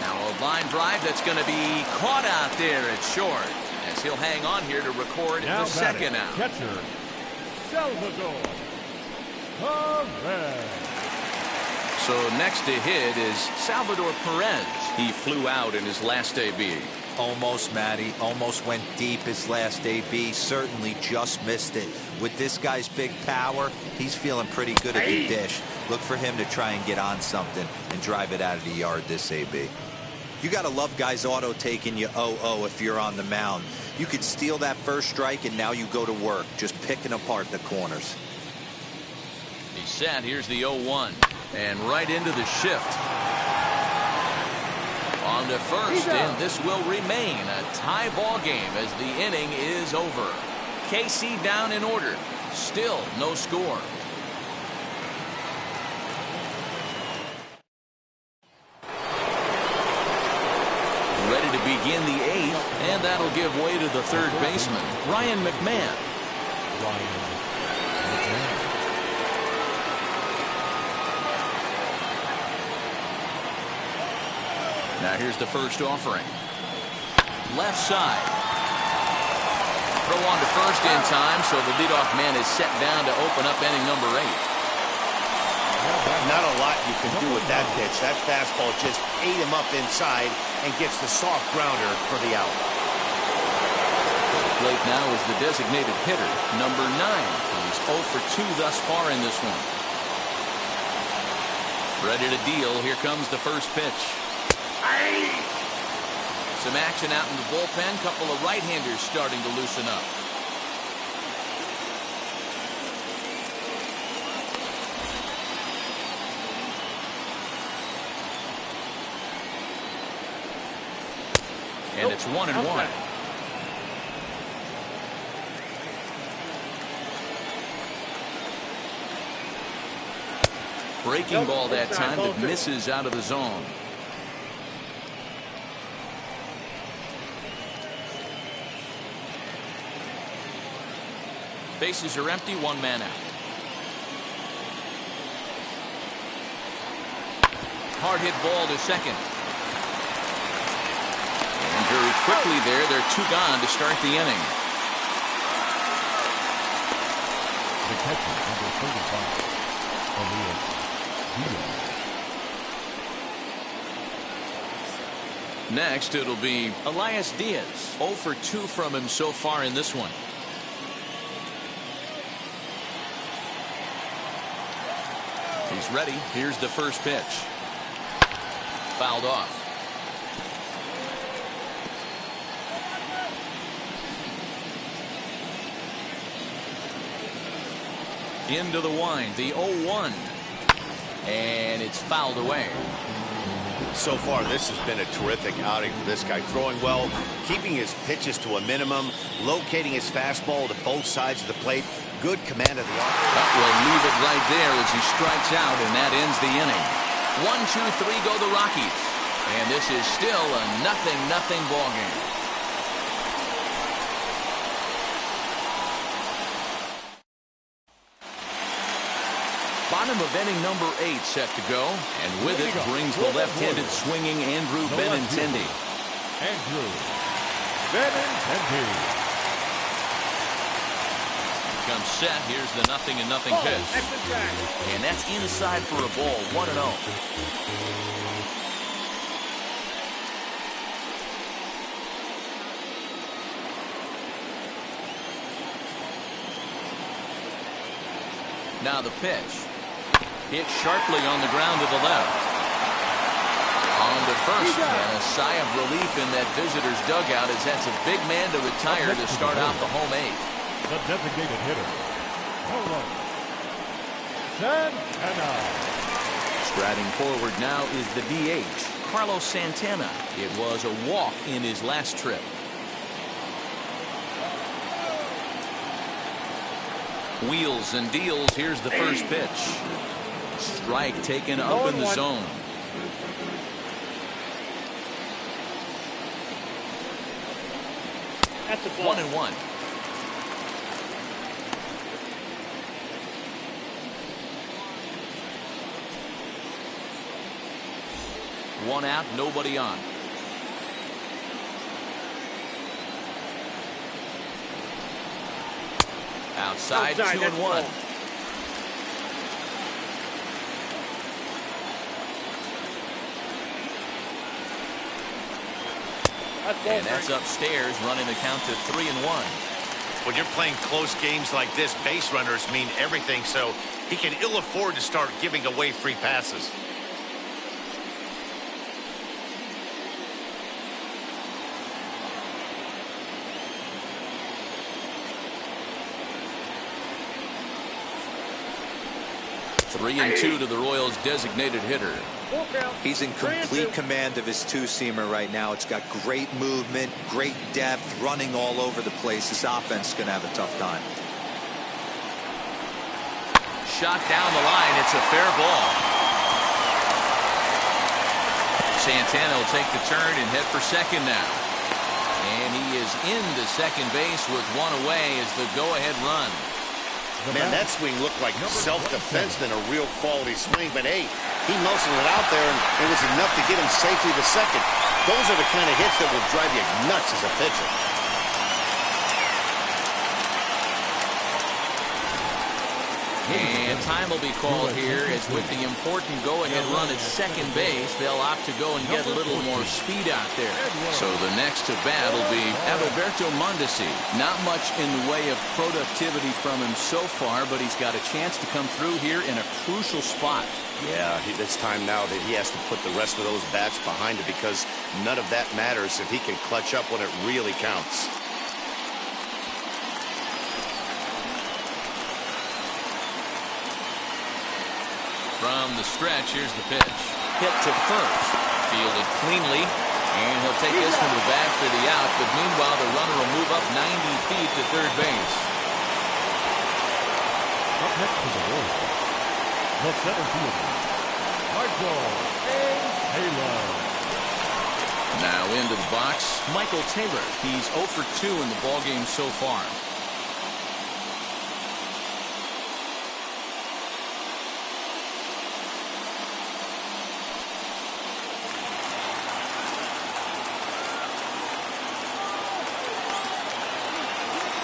Now a line drive that's going to be caught out there at short, as he'll hang on here to record the second out. Catcher, Salvador Perez. So next to hit is Salvador Perez. He flew out in his last AB. Almost, Matty. Almost went deep his last AB. Certainly just missed it. With this guy's big power, he's feeling pretty good at the dish. Look for him to try and get on something and drive it out of the yard this AB. You got to love guys auto taking you 0-0 if you're on the mound. You could steal that first strike and now you go to work just picking apart the corners. He's set. Here's the 0-1. And right into the shift. On to first, and this will remain a tie ball game as the inning is over. KC down in order. Still no score. Ready to begin the 8th, and that'll give way to the third baseman, Ryan McMahon. Now here's the first offering. Left side. Throw on to first in time, so the leadoff man is set down to open up inning number 8. Not a lot you can do with that pitch. That fastball just ate him up inside and gets the soft grounder for the out. Plate now is the designated hitter, number 9. He's 0 for 2 thus far in this one. Ready to deal. Here comes the first pitch. Some action out in the bullpen. Couple of right-handers starting to loosen up. And it's 1-1. Breaking ball that time that misses out of the zone. Bases are empty, 1 man out. Hard hit ball to second. And very quickly they're 2 gone to start the inning. The catcher, number 35, Elias Diaz. Next, it'll be Elias Diaz. 0 for 2 from him so far in this one. He's ready. Here's the first pitch. Fouled off. Into the wind, the 0-1. And it's fouled away. So far, this has been a terrific outing for this guy. Throwing well, keeping his pitches to a minimum, locating his fastball to both sides of the plate. Good command of the arm. That will leave it right there as he strikes out, and that ends the inning. 1, 2, 3 go the Rockies. And this is still a 0-0 ball game. Bottom of inning number 8 set to go. And with it brings the left-handed swinging Andrew Benintendi. Andrew Benintendi. Comes set. Here's the 0-0 pitch. And that's inside for a ball. 1-0. Now the pitch. Hit sharply on the ground to the left. On to first. And a sigh of relief in that visitor's dugout as that's a big man to retire to start out the home 8. The designated hitter, Carlos Santana. Striding forward now is the DH, Carlos Santana. It was a walk in his last trip. Wheels and deals. Here's the first pitch. Strike taken up in the zone. That's a ball. 1-1. One out, nobody on. Outside, 2-1. And that's upstairs, running the count to 3-1. When you're playing close games like this, base runners mean everything, so he can ill afford to start giving away free passes. Three and 2 to the Royals' designated hitter. He's in complete command of his two-seamer right now. It's got great movement, great depth, running all over the place. This offense is going to have a tough time. Shot down the line. It's a fair ball. Santana will take the turn and head for second now. And he is into second base with one away as the go-ahead run. Man, that swing looked like self-defense than a real quality swing. But, hey, he muscled it out there, and it was enough to get him safely to second. Those are the kind of hits that will drive you nuts as a pitcher. And time will be called here as with the important go-ahead run at second base, they'll opt to go and get a little more speed out there. So the next to bat will be Adalberto Mondesi. Not much in the way of productivity from him so far, but he's got a chance to come through here in a crucial spot. Yeah, it's time now that he has to put the rest of those bats behind it because none of that matters if he can clutch up when it really counts. From the stretch, here's the pitch. Hit to first. Fielded cleanly. And he'll take this one to the bag for the out. But meanwhile, the runner will move up 90 feet to third base. Up next to the Royals, the center fielder, Michael Taylor. Now into the box, Michael Taylor. He's 0 for 2 in the ballgame so far.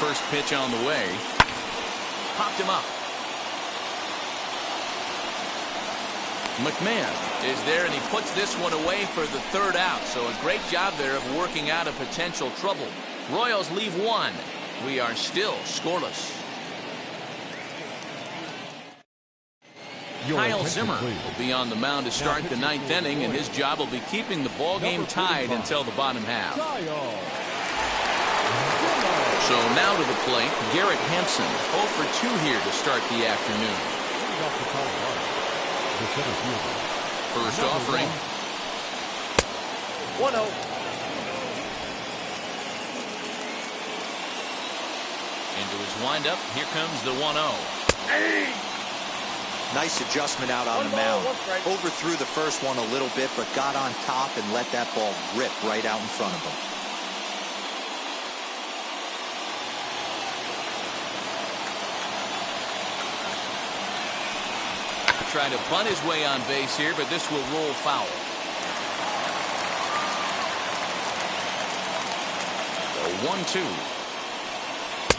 First pitch on the way. Popped him up. McMahon is there, and he puts this one away for the third out. So a great job there of working out a potential trouble. Royals leave one. We are still scoreless. Kyle Zimmer will be on the mound to start the ninth inning, and his job will be keeping the ball game tied until the bottom half. So now to the plate, Garrett Hampson, 0 for 2 here to start the afternoon. First offering. 1-0. Into his windup, here comes the 1-0. Nice adjustment out on the mound. Overthrew the first one a little bit, but got on top and let that ball rip right out in front of him. try to bunt his way on base here, but this will roll foul. The 1-2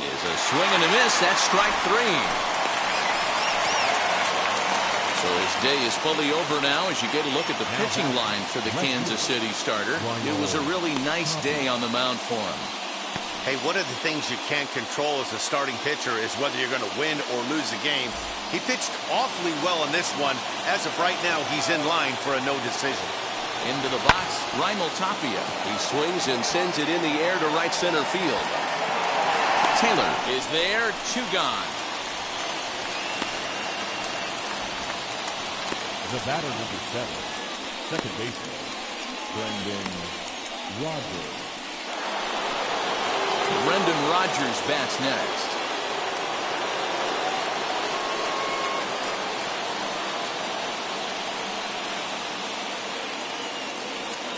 is a swing and a miss. That's strike 3. So his day is fully over now as you get a look at the pitching line for the Kansas City starter. It was a really nice day on the mound for him. Hey, one of the things you can't control as a starting pitcher is whether you're going to win or lose a game. He pitched awfully well in this one. As of right now, he's in line for a no decision. Into the box, Raimel Tapia. He swings and sends it in the air to right center field. Taylor is there, 2 gone. The batter, number 7, second baseman, Brendan Rodgers. Brendan Rodgers bats next.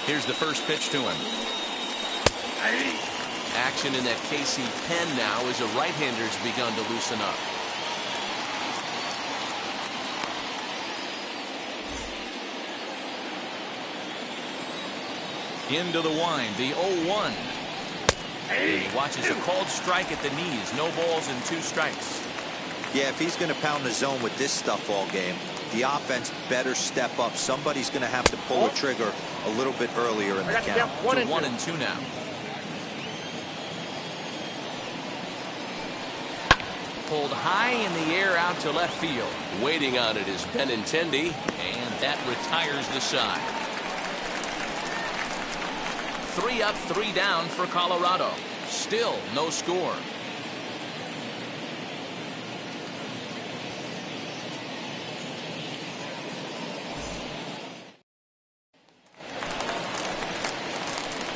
Here's the first pitch to him. Action in that KC pen now as a right-hander's begun to loosen up. Into the wind, the 0-1. He watches a called strike at the knees. No balls and 2 strikes. Yeah, if he's going to pound the zone with this stuff all game, the offense better step up. Somebody's going to have to pull a trigger a little bit earlier in the count. To 1-2 now. Pulled high in the air out to left field. Waiting on it is Benintendi, and that retires the side. 3 up, 3 down for Colorado. Still no score.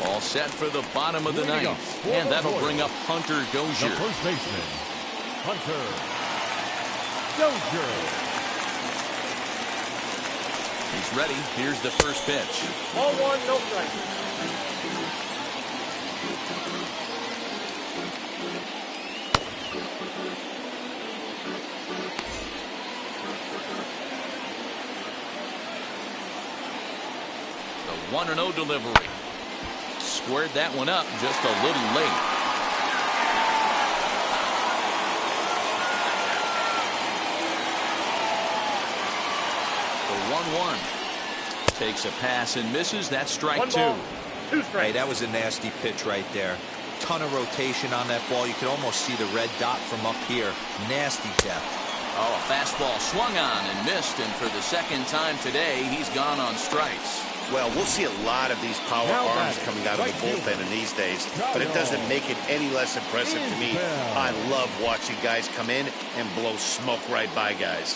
All set for the bottom of the ninth. And that'll bring up Hunter Dozier. The first baseman, Hunter Dozier. He's ready. Here's the first pitch. 0-1, no strike. The 1-0 delivery. Squared that one up just a little late. The 1-1 takes a pass and misses. That's strike 1 2. ball, 2 strikes. Hey, that was a nasty pitch right there. Ton of rotation on that ball. You could almost see the red dot from up here. Nasty depth. Oh, a fastball swung on and missed, and for the second time today, he's gone on strikes. Well, we'll see a lot of these power arms coming out of the bullpen in these days, but it doesn't make it any less impressive to me. I love watching guys come in and blow smoke right by guys.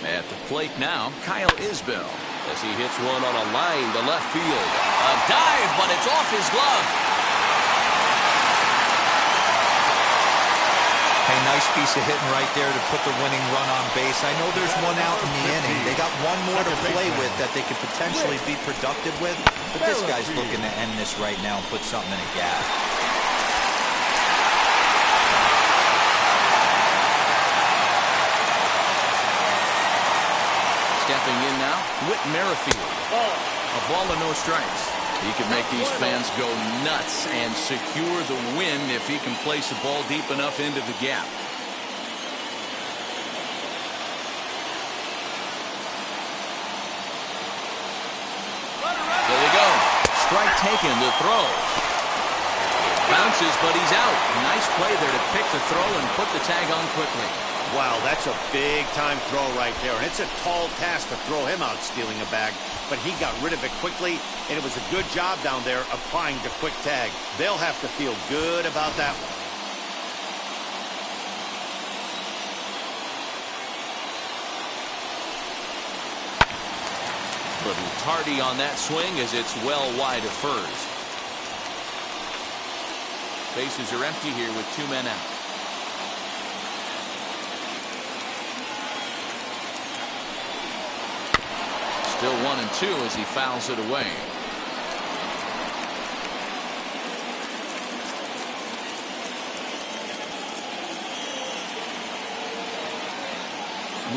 At the plate now, Kyle Isbell, as he hits one on a line to left field. A dive, but it's off his glove. Hey, nice piece of hitting right there to put the winning run on base. I know there's 1 out in the inning. They got 1 more to play with that they could potentially be productive with. But this guy's looking to end this right now and put something in a gap. Stepping in now, Whit Merrifield. A ball and no strikes. He can make these fans go nuts and secure the win if he can place the ball deep enough into the gap. There we go. Strike taken, the throw. Bounces, but he's out. Nice play there to pick the throw and put the tag on quickly. Wow, that's a big-time throw right there, and it's a tall task to throw him out stealing a bag, but he got rid of it quickly, and it was a good job down there applying the quick tag. They'll have to feel good about that one. Little tardy on that swing as it's well wide of first. Bases are empty here with 2 men out. Still 1-2 as he fouls it away.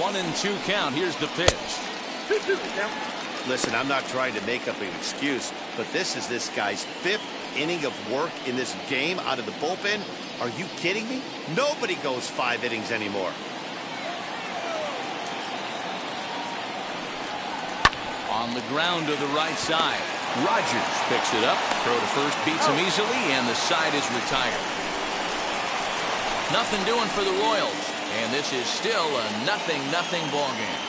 1-2 count. Here's the pitch. 2-2 now. Listen, I'm not trying to make up an excuse, but this is this guy's 5th inning of work in this game out of the bullpen. Are you kidding me? Nobody goes 5 innings anymore. On the ground to the right side. Rogers picks it up. Throw to first beats him easily, and the side is retired. Nothing doing for the Royals, and this is still a 0-0 ball game.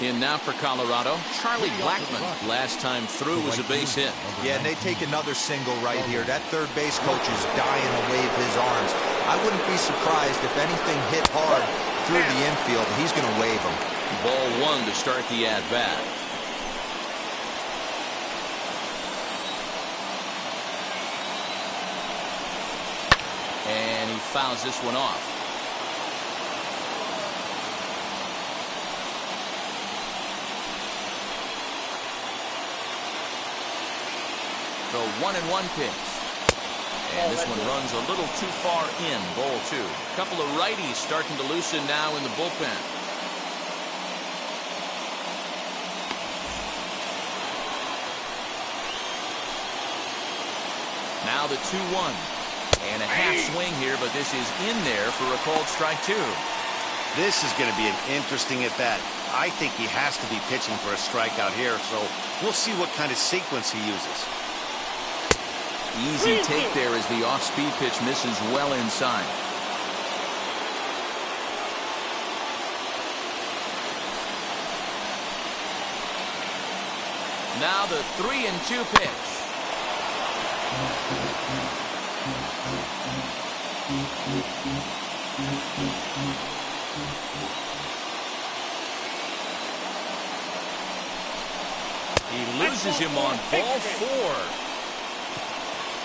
In now for Colorado, Charlie Blackmon. Last time through was a base hit. Yeah, and they take another single right here. That third base coach is dying to wave his arms. I wouldn't be surprised if anything hit hard through the infield. He's going to wave them. Ball 1 to start the at-bat. And he fouls this one off. The 1-1 pitch. And this one runs a little too far in. Ball 2. A couple of righties starting to loosen now in the bullpen. Now the 2-1. And a half swing here, but this is in there for a called strike 2. This is going to be an interesting at-bat. I think he has to be pitching for a strikeout here, so we'll see what kind of sequence he uses. Easy take there as the off-speed pitch misses well inside. Now the 3-2 pitch. He loses him on ball 4.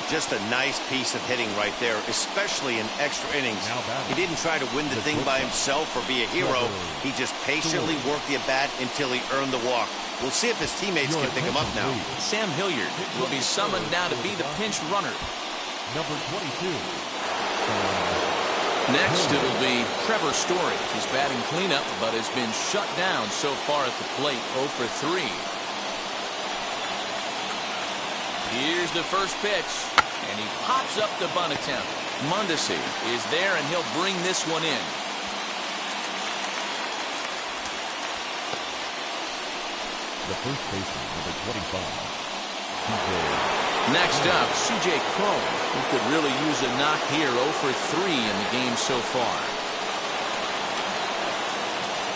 Just a nice piece of hitting right there, especially in extra innings. He didn't try to win the thing by himself or be a hero. He just patiently worked the at-bat until he earned the walk. We'll see if his teammates can pick him up now. Sam Hilliard will be summoned now to be the pinch runner. Number 22. Next, it'll be Trevor Story. He's batting cleanup, but has been shut down so far at the plate, 0 for 3. Here's the first pitch, and he pops up the bunt attempt. Mondesi is there, and he'll bring this one in. The first baseman, number 25. Next up, C.J. Cron, who could really use a knock here, 0 for 3 in the game so far.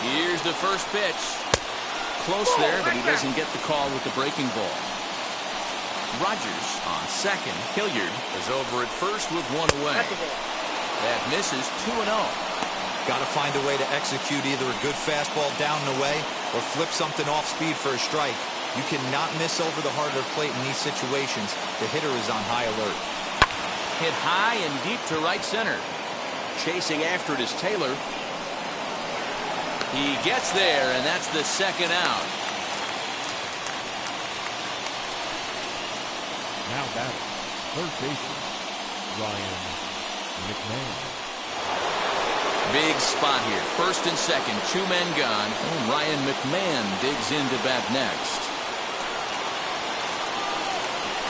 Here's the first pitch. Close there, but he doesn't get the call with the breaking ball. Rogers on second. Hilliard is over at first with one away. That misses 2-0. Got to find a way to execute either a good fastball down and away or flip something off speed for a strike. You cannot miss over the hard plate in these situations. The hitter is on high alert. Hit high and deep to right center. Chasing after it is Taylor. He gets there, and that's the second out. Now batting, third baseman, Ryan McMahon. Big spot here. First and second, 2 men gone. Oh, Ryan McMahon digs in to bat next.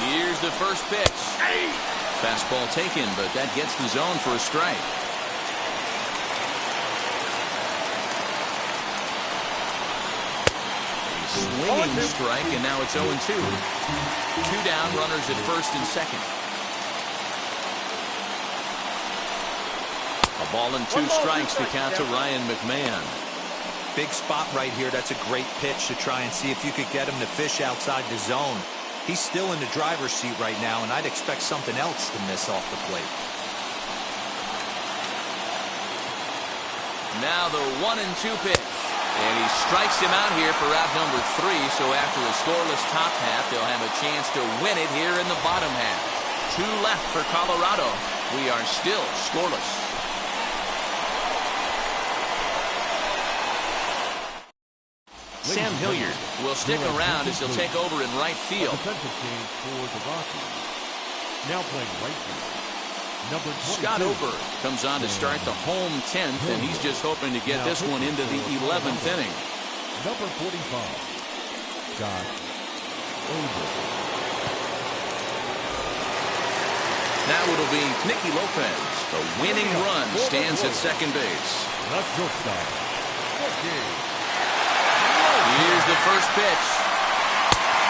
Here's the first pitch. Fastball taken, but that gets the zone for a strike. Swinging strike, and now it's 0-2. 2 down, runners at first and second. A ball and 2 strikes to count to Ryan McMahon. Big spot right here. That's a great pitch to try and see if you could get him to fish outside the zone. He's still in the driver's seat right now, and I'd expect something else to miss off the plate. Now the 1-2 pitch. And he strikes him out here for out number 3. So after a scoreless top half, they'll have a chance to win it here in the bottom half. 2 left for Colorado. We are still scoreless. Sam Hilliard will stick around as he'll take over in right field. Defensive change for the Rockies. Now playing right field. Number 22. Scott Oberg comes on to start the home 10th, and he's just hoping to get this one into the 11th inning. Number 45. Scott Oberg. Now it'll be Nicky Lopez. The winning run stands at second base. That's shortstop. Here's the first pitch.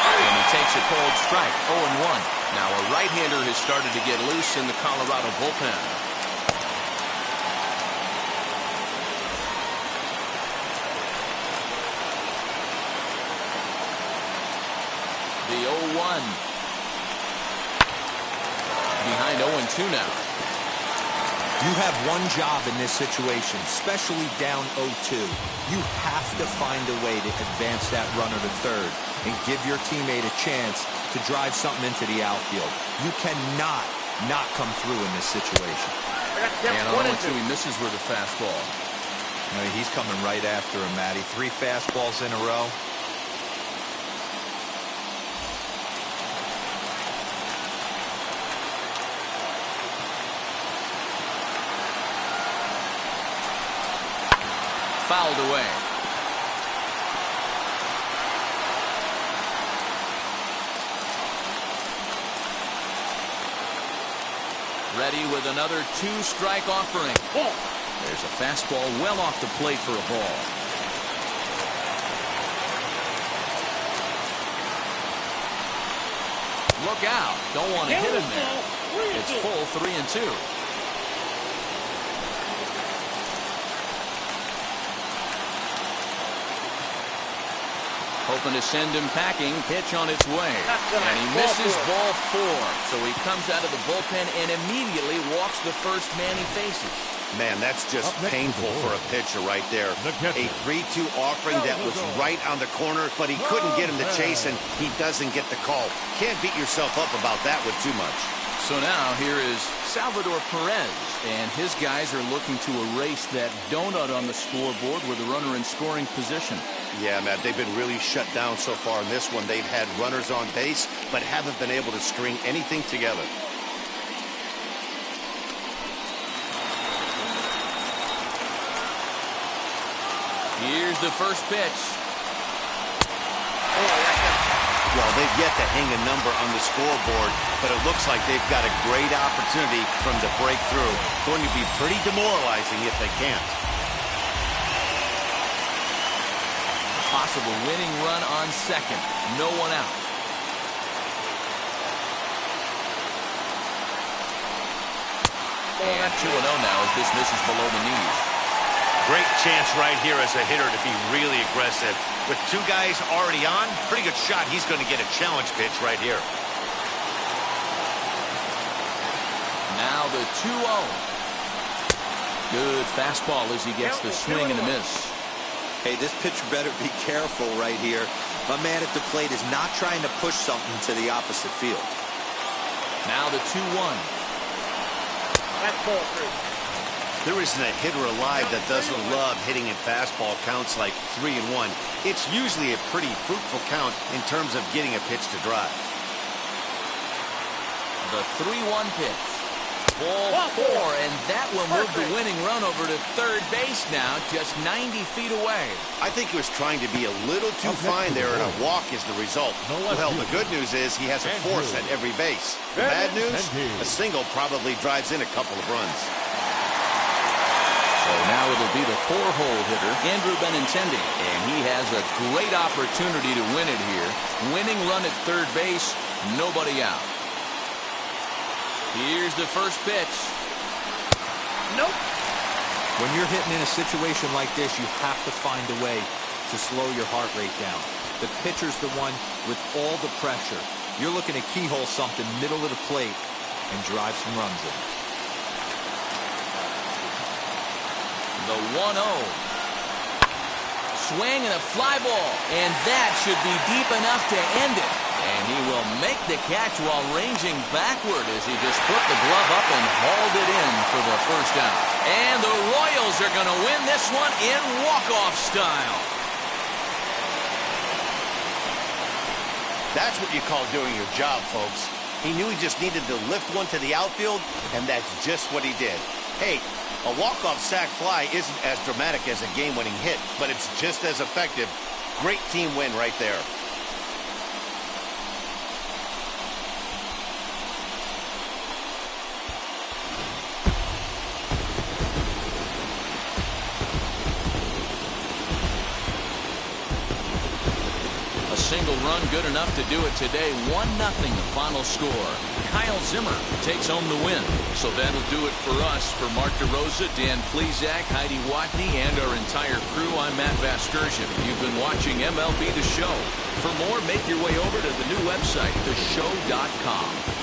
And he takes a cold strike, 0-1. Now a right-hander has started to get loose in the Colorado bullpen. The 0-1. Behind 0-2 now. You have one job in this situation, especially down 0-2. You have to find a way to advance that runner to third and give your teammate a chance to drive something into the outfield. You cannot not come through in this situation. And on 0-2, he misses with a fastball. He's coming right after him, Matty. 3 fastballs in a row. Fouled away. Ready with another 2-strike offering. There's a fastball well off the plate for a ball. Look out. Don't want to hit him there. It's full 3-2. Hoping to send him packing. Pitch on its way. And he misses ball 4. So he comes out of the bullpen and immediately walks the first man he faces. Man, that's just painful for a pitcher right there. A 3-2 offering that was right on the corner, but he couldn't get him to chase, and he doesn't get the call. Can't beat yourself up about that one too much. So now here is Salvador Perez, and his guys are looking to erase that donut on the scoreboard with a runner in scoring position. Yeah, Matt, they've been really shut down so far in this one. They've had runners on base, but haven't been able to string anything together. Here's the first pitch. Well, they've yet to hang a number on the scoreboard, but it looks like they've got a great opportunity for them to break through. Going to be pretty demoralizing if they can't. Possible winning run on second. No one out. And 2-0 now as this misses below the knees. Great chance right here as a hitter to be really aggressive. With 2 guys already on, pretty good shot. He's going to get a challenge pitch right here. Now the 2-0. Good fastball as he gets the swing and the miss. Hey, this pitcher better be careful right here. My man at the plate is not trying to push something to the opposite field. Now the 2-1. That's ball 3. There isn't a hitter alive that doesn't love hitting in fastball counts like 3-1. It's usually a pretty fruitful count in terms of getting a pitch to drive. The 3-1 pitch. Ball 4, and that will move the winning run over to third base now, just 90 feet away. I think he was trying to be a little too fine there, and a walk is the result. Well, the good news is he has a force at every base. The bad news, a single probably drives in a couple of runs. So now it'll be the 4-hole hitter, Andrew Benintendi, and he has a great opportunity to win it here. Winning run at third base, nobody out. Here's the first pitch. Nope. When you're hitting in a situation like this, you have to find a way to slow your heart rate down. The pitcher's the one with all the pressure. You're looking to keyhole something middle of the plate and drive some runs in. The 1-0. Swing and a fly ball, and that should be deep enough to end it. And he will make the catch while ranging backward as he just put the glove up and hauled it in for the first out. And the Royals are going to win this one in walk-off style. That's what you call doing your job, folks. He knew he just needed to lift one to the outfield, and that's just what he did. Hey, a walk-off sac fly isn't as dramatic as a game-winning hit, but it's just as effective. Great team win right there. A single run good enough to do it today. 1-0 the final score. Kyle Zimmer takes home the win. So that'll do it for us. For Mark DeRosa, Dan Plesac, Heidi Watney, and our entire crew, I'm Matt Vasgersian. You've been watching MLB The Show. For more, make your way over to the new website, theshow.com.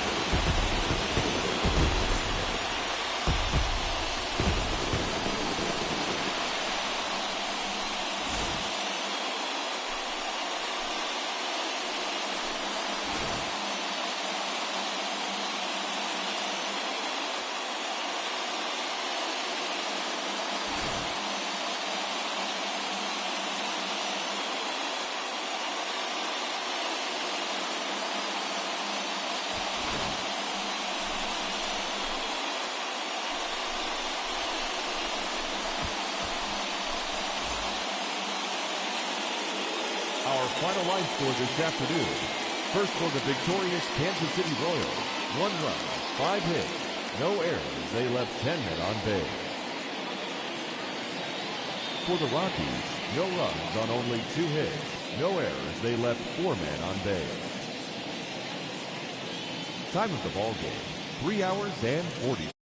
Our final line score this afternoon. First for the victorious Kansas City Royals. 1 run, 5 hits, no errors. They left 10 men on base. For the Rockies, no runs on only 2 hits, no errors. They left 4 men on base. Time of the ball game, 3 hours and 40.